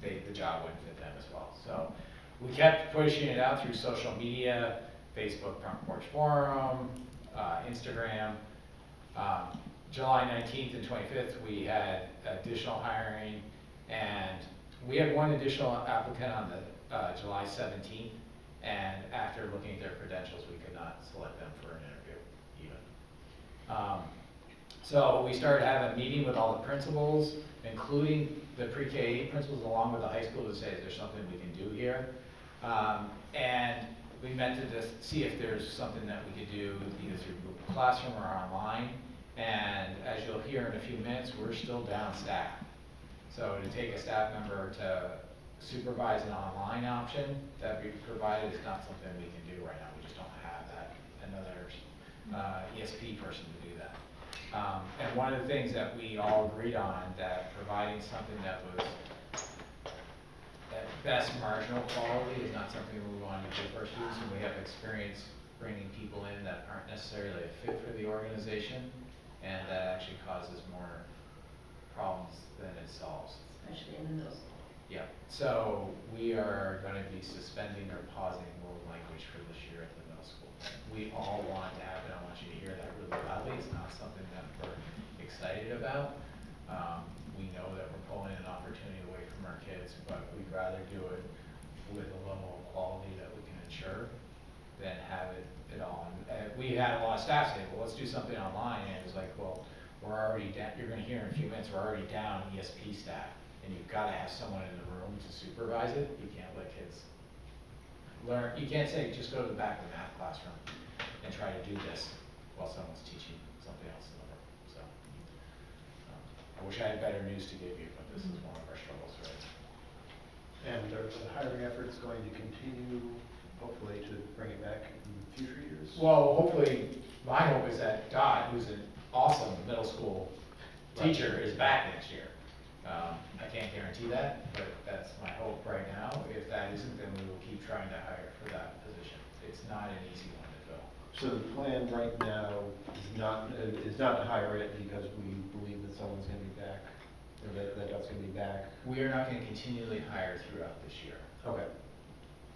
The job wouldn't fit them as well. So we kept pushing it out through social media, Facebook Front Porch Forum, Instagram. July 19th and 25th, we had additional hiring, and we had one additional applicant on the July 17th, and after looking at their credentials, we could not select them for an interview even. So we started having a meeting with all the principals, including the pre-K principals along with the high school to say, is there something we can do here? And we met to just see if there's something that we could do either through Google Classroom or online. And as you'll hear in a few minutes, we're still down staff. So to take a staff member to supervise an online option that we provided is not something we can do right now. We just don't have another ESP person to do that. And one of the things that we all agreed on, that providing something that was at best marginal quality is not something we want to do for our students, and we have experience bringing people in that aren't necessarily a fit for the organization, and that actually causes more problems than it solves. Especially in the middle school. Yeah, so we are going to be suspending or pausing world language for this year at the middle school. We all want to happen. I want you to hear that really loudly. It's not something that we're excited about. We know that we're pulling an opportunity away from our kids, but we'd rather do it with a level of quality that we can ensure than have it all. And we had a lot of staff say, well, let's do something online. And it was like, well, we're already down. You're going to hear in a few minutes, we're already down ESP staff. And you've got to have someone in the room to supervise it. You can't let kids learn. You can't say, just go to the back of the math classroom and try to do this while someone's teaching something else in the room. So I wish I had better news to give you, but this is one of our struggles, right? And are the hiring efforts going to continue, hopefully, to bring it back in future years? Well, hopefully, my hope is that Dot, who's an awesome middle school teacher, is back next year. I can't guarantee that, but that's my hope right now. If that isn't, then we will keep trying to hire for that position. It's not an easy one to fill. So the plan right now is not to hire it because we believe that someone's going to be back or that's gonna be back? We are not gonna continually hire throughout this year. Okay.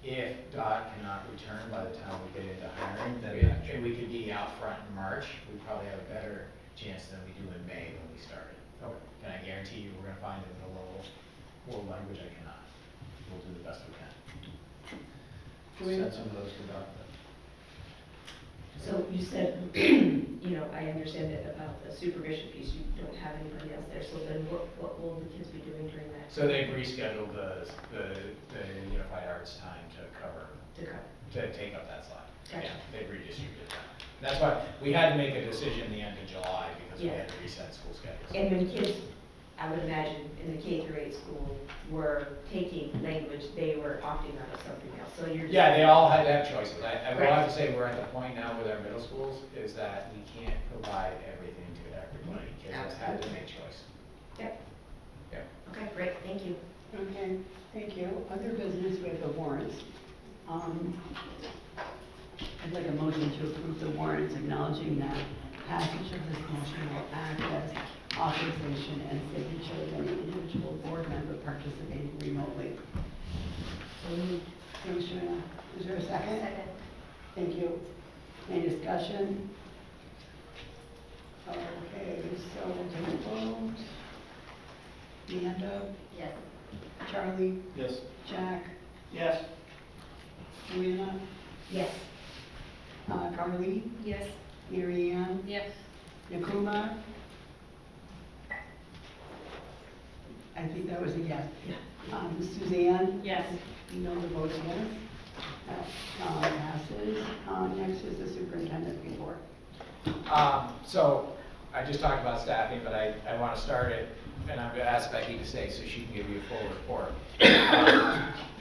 If Dot cannot return by the time we get into hiring, then if we could be out front in March, we probably have a better chance than we do in May when we started. Okay. Can I guarantee you we're gonna find it in a world language? I cannot. We'll do the best we can. Send some of those to Dot then. So you said, you know, I understand that about the supervision piece, you don't have anybody else there, so then what will the kids be doing during that? So they've rescheduled the Unified Arts time to cover, to take up that slot. Gotcha. Yeah, they've redistributed that. That's why we had to make a decision the end of July because we had to reset school schedules. And when kids, I would imagine, in the K through 8 school were taking language, they were opting out of something else, so you're. Yeah, they all had to have choices. I will Right. have to say, we're at the point now with our middle schools, is that we can't provide everything to everybody. Kids have had to make choice. Yep. Yep. Okay, great, thank you. Okay, thank you. Other business, we have the warrants. I'd like a motion to approve the warrants, acknowledging that passage of this motion will act as authorization and signature of any individual board member participating remotely. So moved. Commissioner, is there a second? Second. Thank you. Any discussion? Okay, so we'll take a vote. Leander? Yes. Charlie? Yes. Jack? Yes. Joanna? Yes. Carly? Yes. Mary Ann? Yes. Nakuma? I think that was a yes. Suzanne? Yes. You know the vote is yes. That passes. Next is the superintendent report. So I just talked about staffing, but I want to start it, and I'm going to ask Becky to stay so she can give you a full report.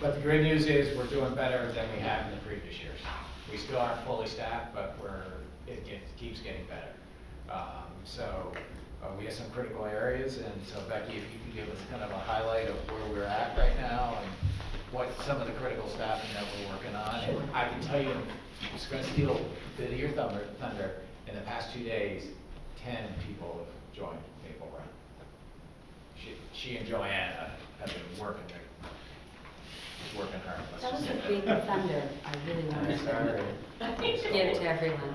But the great news is we're doing better than we have in the previous years. We still aren't fully staffed, but it keeps getting better. We have some critical areas, and so Becky, if you could give us kind of a highlight of where we're at right now and what some of the critical staffing that we're working on. And I can tell you, just going to steal a bit of your thunder. In the past 2 days, 10 people have joined Maple Run. She and Joanna have been working hard. That was a big thunder. I really wanted to give to everyone.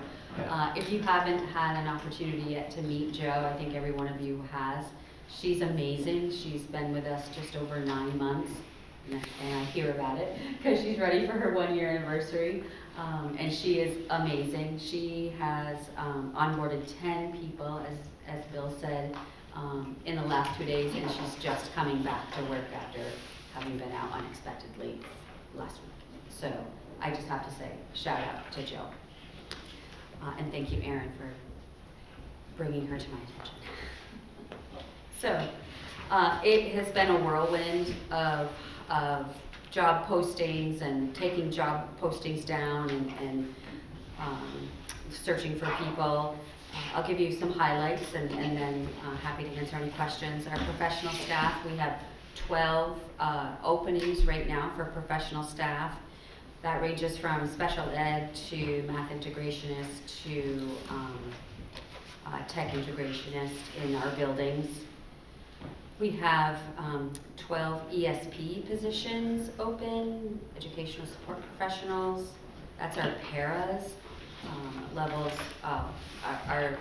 If you haven't had an opportunity yet to meet Jo, I think every one of you has. She's amazing. She's been with us just over 9 months, and I hear about it because she's ready for her 1-year anniversary. And she is amazing. She has onboarded 10 people, as Bill said, in the last 2 days, and she's just coming back to work after having been out unexpectedly last week. So I just have to say, shout out to Jo. And thank you, Erin, for bringing her to my attention. So it has been a whirlwind of job postings and taking job postings down and searching for people. I'll give you some highlights and then happy to answer any questions. Our professional staff, we have 12 openings right now for professional staff. That ranges from special ed to math integrationist to tech integrationist in our buildings. We have 12 ESP positions open, educational support professionals. That's our paras levels. Our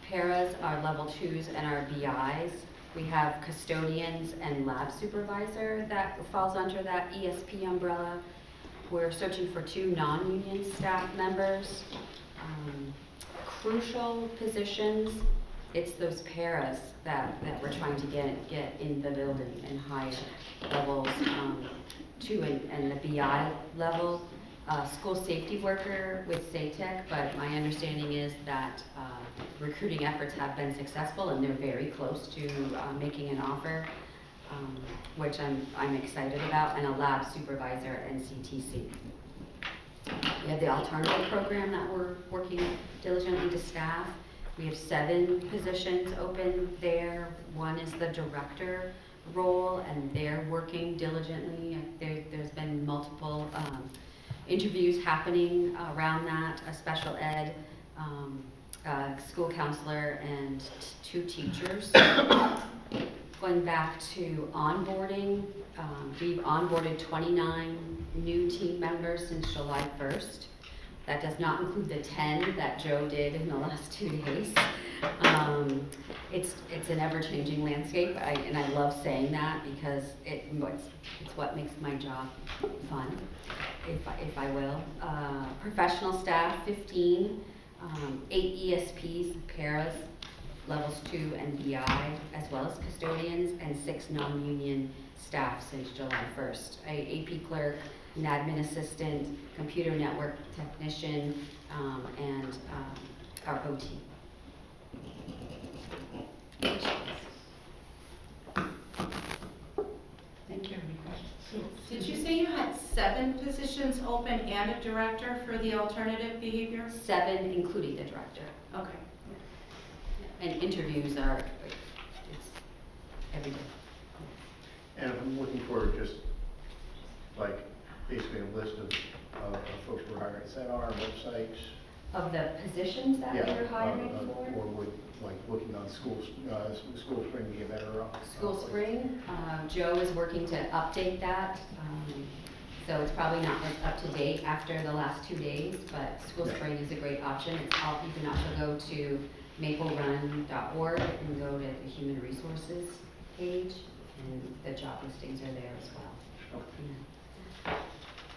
paras are level 2s and our BIs. We have custodians and lab supervisor that falls under that ESP umbrella. We're searching for 2 non-union staff members. Crucial positions, it's those paras that we're trying to get in the building in higher levels, 2 and the BI level. School safety worker with SATEC, but my understanding is that recruiting efforts have been successful and they're very close to making an offer, which I'm excited about, and a lab supervisor and CTC. We have the alternative program that we're working diligently to staff. We have 7 positions open there. 1 is the director role, and they're working diligently. There's been multiple interviews happening around that, a special ed school counselor and 2 teachers. Going back to onboarding, we've onboarded 29 new team members since July 1st. That does not include the 10 that Joe did in the last 2 days. It's an ever-changing landscape, and I love saying that because it's what makes my job fun, if I will. Professional staff, 15, 8 ESPs, paras, levels 2 and BI, as well as custodians, and 6 non-union staff since July 1st. AP clerk, an admin assistant, computer network technician, and our OT. Thank you. Any questions? Did you say you had 7 positions open and a director for the alternative behavior? 7, including the director. Okay. And interviews are, it's every day. And I'm looking for just like basically a list of folks we're hiring. Is that on our website? Of the positions that we're hiring for? Or would, like, looking on School Spring be a better School Spring, Joe is working to update that, so it's probably not as up to date after the last 2 days, but School Spring is a great option. You can also go to maplerun.org and go to the Human Resources page, and the job listings are there as well. Yeah.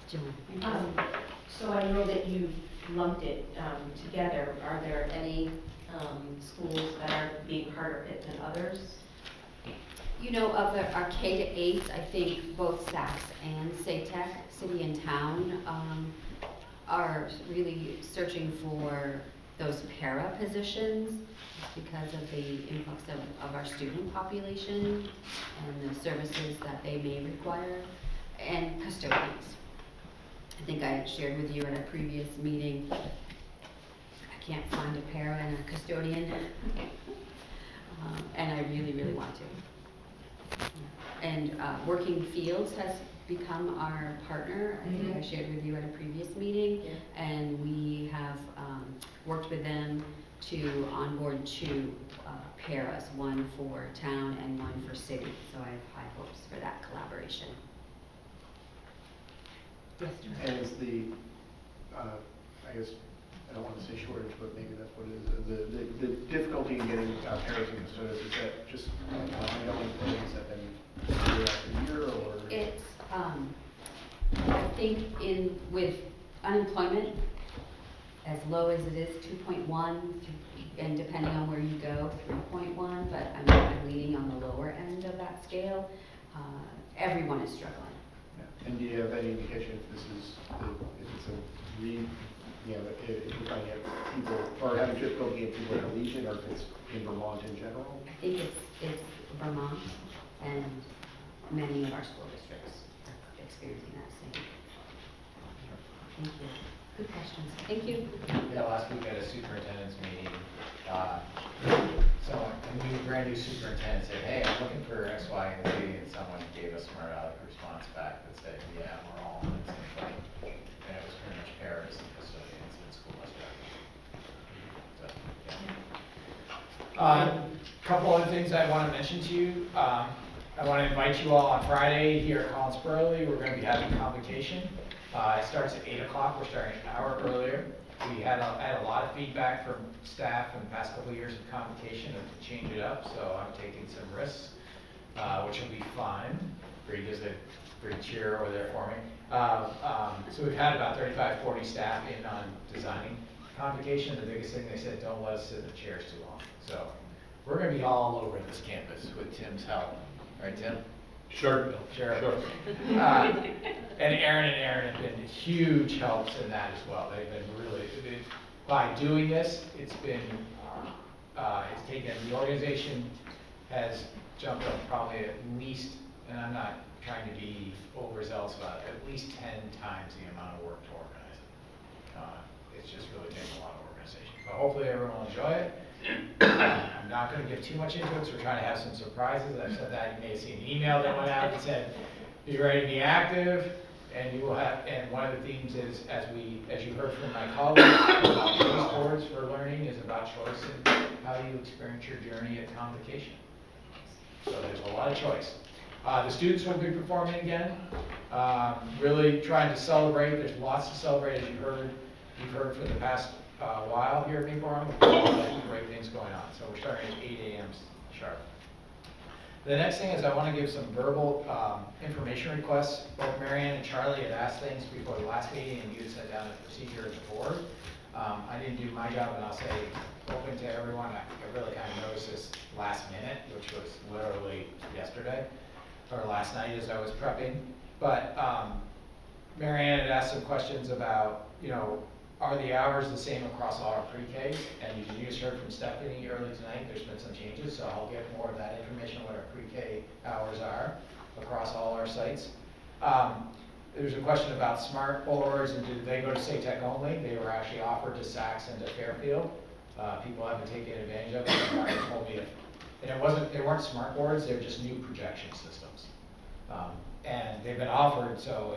Joan? So I know that you lumped it together. Are there any schools that are being harder hit than others? You know, of our K to 8, I think both SACS and SATEC, City and Town, are really searching for those para positions because of the influx of our student population and the services that they may require, and custodians. I think I had shared with you at a previous meeting, I can't find a para and a custodian, and I really, really want to. And Working Fields has become our partner. I think I shared with you at a previous meeting, and we have worked with them to onboard 2 paras, 1 for town and 1 for city. So I have high hopes for that collaboration. Yes, And is the, I guess, I don't want to say shortage, but maybe that's what it is, the difficulty in getting paras and custodians, is that just ongoing thing? Has that been year after year, or? It's, I think with unemployment as low as it is, 2.1, and depending on where you go, 3.1, but I'm leaning on the lower end of that scale. Everyone is struggling. And do you have any indication if this is, if it's a if you're finding people, or having difficulty getting people in a region, or if it's in Vermont in general? I think it's Vermont, and many of our school districts are experiencing that same. Thank you. Good questions. Thank you. Yeah, last week at a superintendent's meeting, a brand new superintendent said, hey, I'm looking for X, Y, and Z, and someone gave us a response back that said, yeah, we're all on the same thing. And it was pretty much paras and custodians and school bus drivers. So, yeah. Couple other things I want to mention to you. I want to invite you all on Friday here at Collins Burley. We're going to be having a convocation. It starts at 8 o'clock. We're starting an hour earlier. We had a lot of feedback from staff in the past couple of years of convocation to change it up, so I'm taking some risks, which will be fun. Bree does a great cheer over there for me. So we've had about 35, 40 staff in on designing convocation. The biggest thing they said, don't let us sit in the chairs too long. So we're going to be all over this campus with Tim's help. Right, Tim? Sure. Sure. And Aaron have been huge helps in that as well. They've been really, by doing this, it's taken, the organization has jumped up probably at least, and I'm not trying to be overzealous about it, at least 10 times the amount of work to organize it. It's just really taken a lot of organization. But hopefully everyone will enjoy it. I'm not going to get too much into it, so we're trying to have some surprises. I've said that. You may have seen an email that went out that said, be ready to be active. And you will have, and one of the themes is, as you heard from my colleagues, about choice boards for learning is about choice and how you experience your journey at convocation. So there's a lot of choice. The students will be performing again, really trying to celebrate. There's lots to celebrate, as you've heard for the past while here at Maple Run. We've got a lot of great things going on. So we're starting at 8 a.m. sharp. The next thing is I want to give some verbal information requests. Both Marianne and Charlie had asked things before the last meeting, and you had set down a procedure as a board. I didn't do my job, and I'll say, open to everyone, I really kind of noticed this last minute, which was literally yesterday, or last night as I was prepping. But Marianne had asked some questions about, are the hours the same across all our pre-Ks? And you just heard from Stephanie early tonight, there's been some changes, so I'll get more of that information on what our pre-K hours are across all our sites. There's a question about smart boards and do they go to SATEC only? They were actually offered to Saks and to Fairfield. People haven't taken advantage of it. Martin told me they weren't smart boards, they're just new projection systems. And they've been offered, so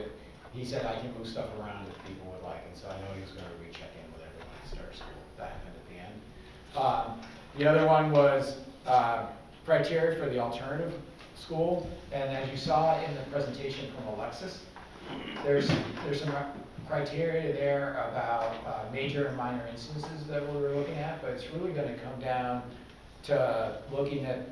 he said I can move stuff around if people would like, and so I know he was going to recheck in with everyone at start school. That happened at the end. The other one was criteria for the alternative school, and as you saw in the presentation from Alexis, there's some criteria there about major and minor instances that we were looking at, but it's really going to come down to looking at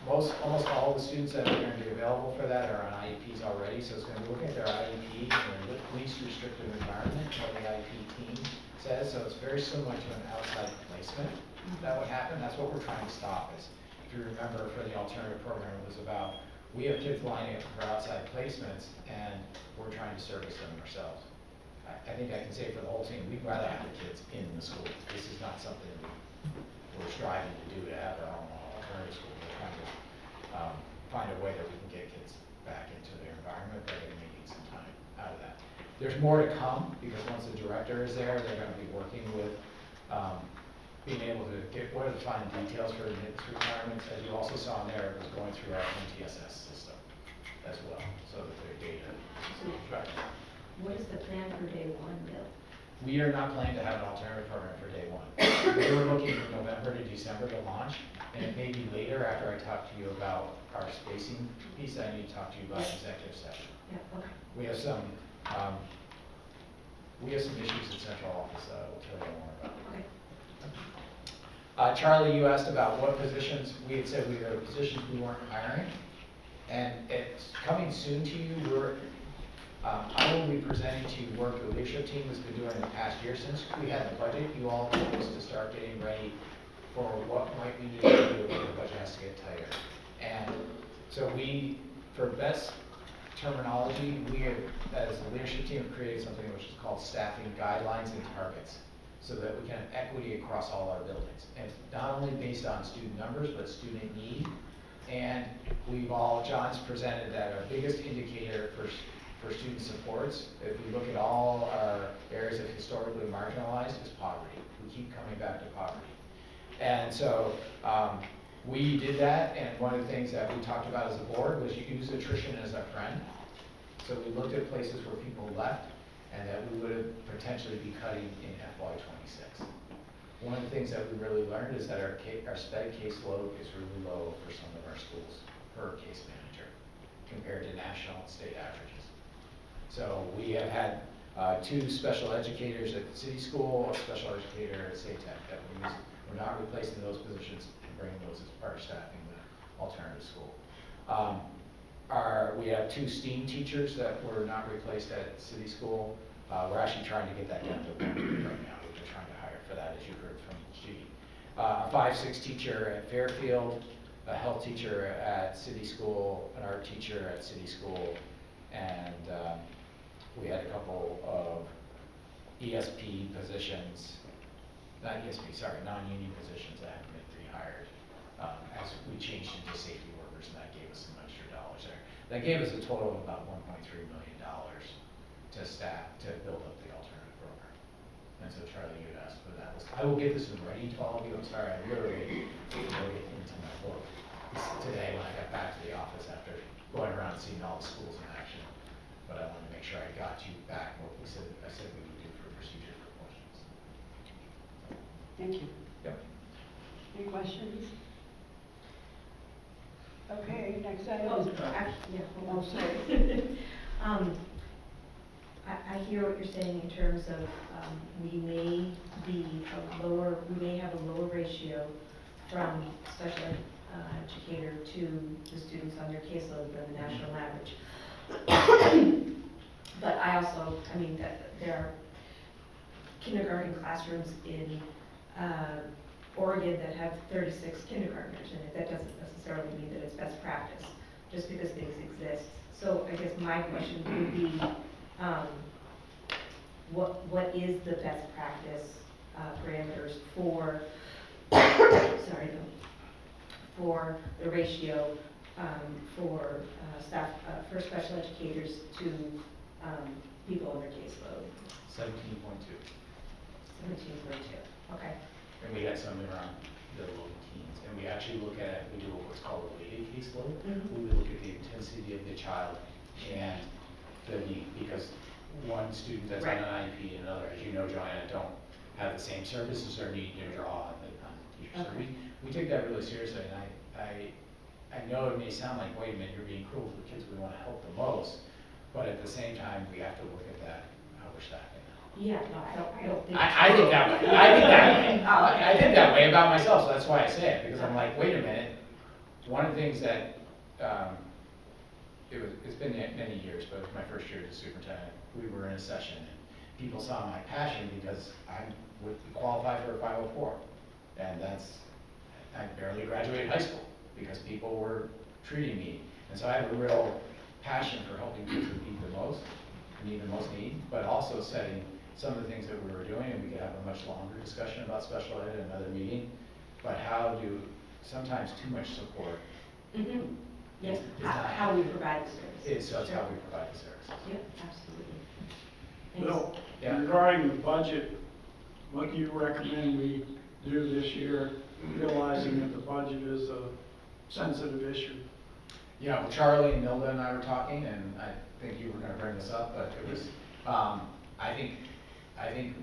almost all of the students that are going to be available for that are on IEPs already, so it's going to be looking at their IEP and their least restrictive environment, what the IEP team says, so it's very similar to an outside placement that would happen. That's what we're trying to stop is, if you remember for the alternative program, it was about we have kids lining up for outside placements and we're trying to service them ourselves. I think I can say for the whole team, we'd rather have the kids in the school. This is not something we're striving to do to have our own alternative school. We're trying to find a way that we can get kids back into their environment, but they may need some time out of that. There's more to come because once the director is there, they're going to be working with being able to get what are the fine details for the NIPS requirements. As you also saw in there, it was going through our MTSS system as well, so that their data is tracked. What is the plan for day one, Bill? We are not planning to have an alternative program for day one. We were looking from November to December to launch, and it may be later after I talk to you about our spacing piece. I need to talk to you about executive session. Yeah, okay. We have some issues in central office that I will tell you more about. Okay. Charlie, you asked about what positions. We had said there were positions we weren't hiring, and it's coming soon to you. I will be presenting to you work the leadership team has been doing in the past year since we had the budget. You all told us to start getting ready for what might we need to do when the budget has to get tighter. And so for best terminology, we have, as a leadership team, have created something which is called staffing guidelines and targets, so that we can have equity across all our buildings. And it's not only based on student numbers, but student need. And John's presented that our biggest indicator for student supports, if we look at all our areas that historically marginalized, is poverty. We keep coming back to poverty. And so we did that, and one of the things that we talked about as a board was use attrition as a friend. So we looked at places where people left, and that we would potentially be cutting in FY26. One of the things that we really learned is that our sped caseload is really low for some of our schools per case manager compared to national and state averages. So we have had 2 special educators at the city school, a special educator at SATEC that we use. We're not replacing those positions and bringing those as part of staffing the alternative school. We have 2 STEAM teachers that were not replaced at city school. We're actually trying to get that down to 1 right now. We're just trying to hire for that, as you heard from G. A 5-6 teacher at Fairfield, a health teacher at city school, an art teacher at city school, and we had a couple of ESP positions, non-union positions that have been rehired as we changed into safety workers, and that gave us some extra dollars there. That gave us a total of about $1.3 million to staff to build up the alternative program. And so Charlie, you had asked for that. I will get this in writing to all of you. I'm sorry, I literally wrote it into my book today when I got back to the office after going around and seeing all the schools in action. but I wanted to make sure I got you back what I said we would do for procedure for questions. Thank you. Yep. Any questions? Okay, next item Oh, is. yeah, Oh, sorry. I hear what you're saying in terms of, we may have a lower ratio from special educator to the students on their caseload than the national average. But I also, that there are kindergarten classrooms in Oregon that have 36 kindergartners, and that doesn't necessarily mean that it's best practice, just because things exist. So I guess my question would be, what is the best practice parameters for, for the ratio for staff, for special educators to people on their caseload? 17.2. 17.2, okay. And we had some around the low teens. And we actually look at, we do what's called a weighted caseload. We look at the intensity of the child and the need, because one student that's on an IEP and another, as you know, Joanna, don't have the same services or need to draw on the teacher. So we take that really seriously, and I know it may sound like, wait a minute, you're being cruel to the kids we want to help the most, but at the same time, we have to look at that, how we're staffing. Yeah, no, I don't think. I think that way. I think that way. I think that way about myself, so that's why I say it, because I'm like, wait a minute. One of the things that, it's been many years, but it was my first year as a superintendent. We were in a session, and people saw my passion because I would qualify for a 504. And I barely graduated high school because people were treating me. And so I have a real passion for helping kids that need the most need, but also setting some of the things that we were doing, and we could have a much longer discussion about special ed in another meeting, but how do sometimes too much support. Yes, how we provide the services. So it's how we provide the services. Yep, absolutely. Bill, Yeah. regarding the budget, what do you recommend we do this year, realizing that the budget is a sensitive issue? Yeah, well, Charlie and Nilda and I were talking, and I think you were going to bring this up, but it was, I think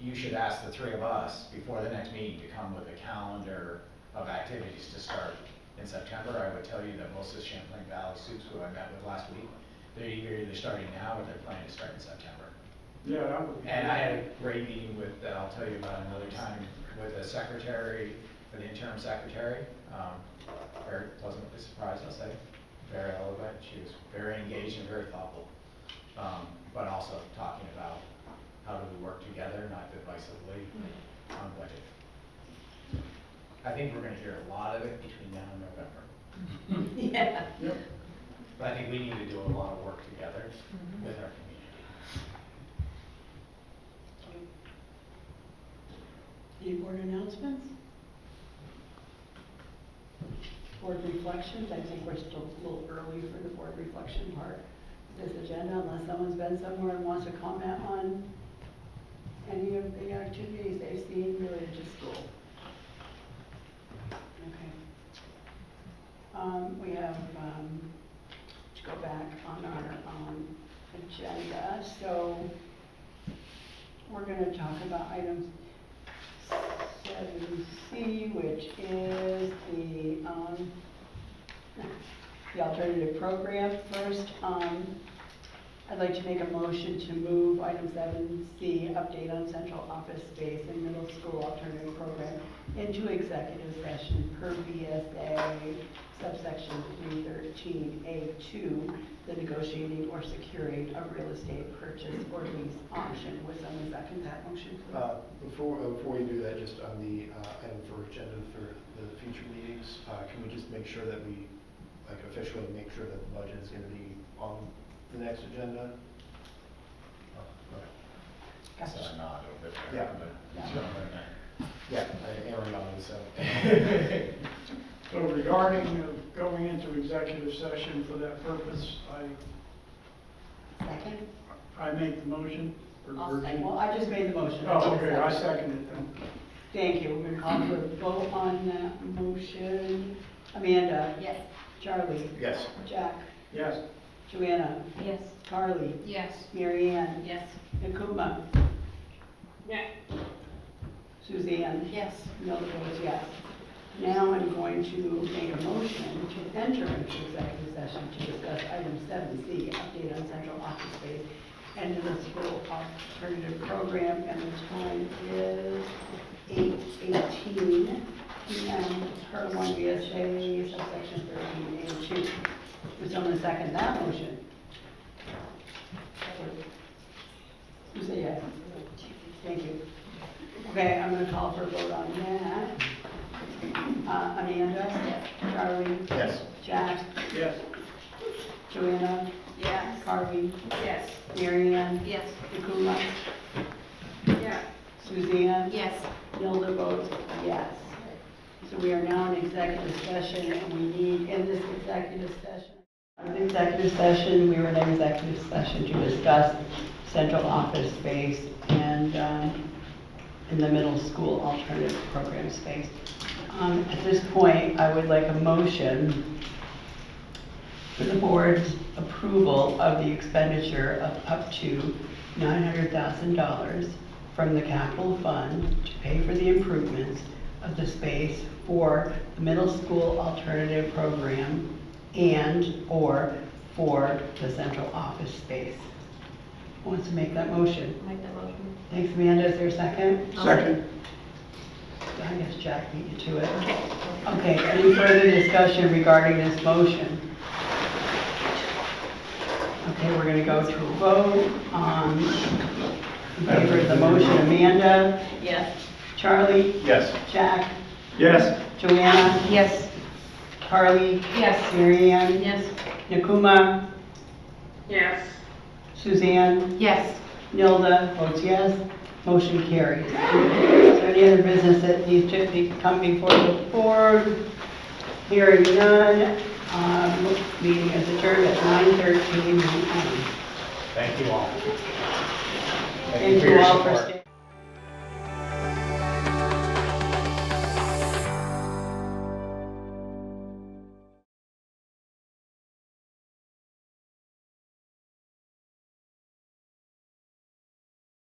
you should ask the three of us before the next meeting to come with a calendar of activities to start in September. I would tell you that most of the Champlain Valley Soups who I met with last week, they're either starting now or they're planning to start in September. Yeah, that would be. And I had a great meeting with, I'll tell you about another time, with the secretary, the interim secretary. Very pleasantly surprised, I'll say. Very eloquent. She was very engaged and very thoughtful. But also talking about how do we work together, not divisively, on budget. I think we're going to hear a lot of it between now and November. Yeah. Yep. But I think we need to do a lot of work together with our community. Any board announcements? Board reflections, I think we're still a little early for the board reflection part of this agenda, unless someone's been somewhere and wants to comment on any of the activities they've seen related to school. Okay. We have, to go back on our agenda, so we're going to talk about items 7C, which is the alternative program. First, I'd like to make a motion to move item 7C, update on central office space and middle school alternative program, into executive session per VSA subsection 313A2, the negotiating or securing a real estate purchase or lease option. Would someone second that motion, please? Before we do that, just on the item for agenda for the future meetings, can we just make sure that we officially make sure that the budget is going to be on the next agenda? Gotcha. So I nod over there. Yeah. Yeah, Aaron nodded, so. So regarding going into executive session for that purpose, Second? I make the motion. Well, I just made the motion. Oh, okay, I second it then. Thank you. We're going to call for a vote on that motion. Amanda? Yes. Charlie? Yes. Jack? Yes. Joanna? Yes. Carly? Yes. Mary Ann? Yes. Nakuma? Yeah. Suzanne? Yes. Nelda votes yes. Now I'm going to make a motion to enter into executive session to discuss item 7C, update on central office space and middle school alternative program, and the time is 8:18 p.m. per 1 VSA subsection 13A2. Would someone second that motion? Who say yes? Thank you. Okay, I'm going to call for a vote on that. Amanda? Yes. Charlie? Yes. Jack? Yes. Joanna? Yes. Carly? Yes. Mary Ann? Yes. Nakuma? Yeah. Suzanne? Yes. Nilda votes yes. So we are now in executive session, and we need, in this executive session, we were in executive session to discuss central office space and in the middle school alternative program space. At this point, I would like a motion for the board's approval of the expenditure of up to $900,000 from the capital fund to pay for the improvements of the space for the middle school alternative program and/or for the central office space. Who wants to make that motion? Make that motion. Thanks, Amanda. Is there a second? Second. I guess Jack beat you to it. Okay, any further discussion regarding this motion? Okay, we're gonna go to a vote on in favor of the motion. Amanda? Yes. Charlie? Yes. Jack? Yes. Joanna? Yes. Carly? Yes. Mary Ann? Yes. Nakuma? Yes. Suzanne? Yes. Nilda votes yes. Motion carries. Is there any other business that needs to come before the board? Hearing none, meeting is adjourned at 9:13 p.m. Thank you all. Thank you all for staying.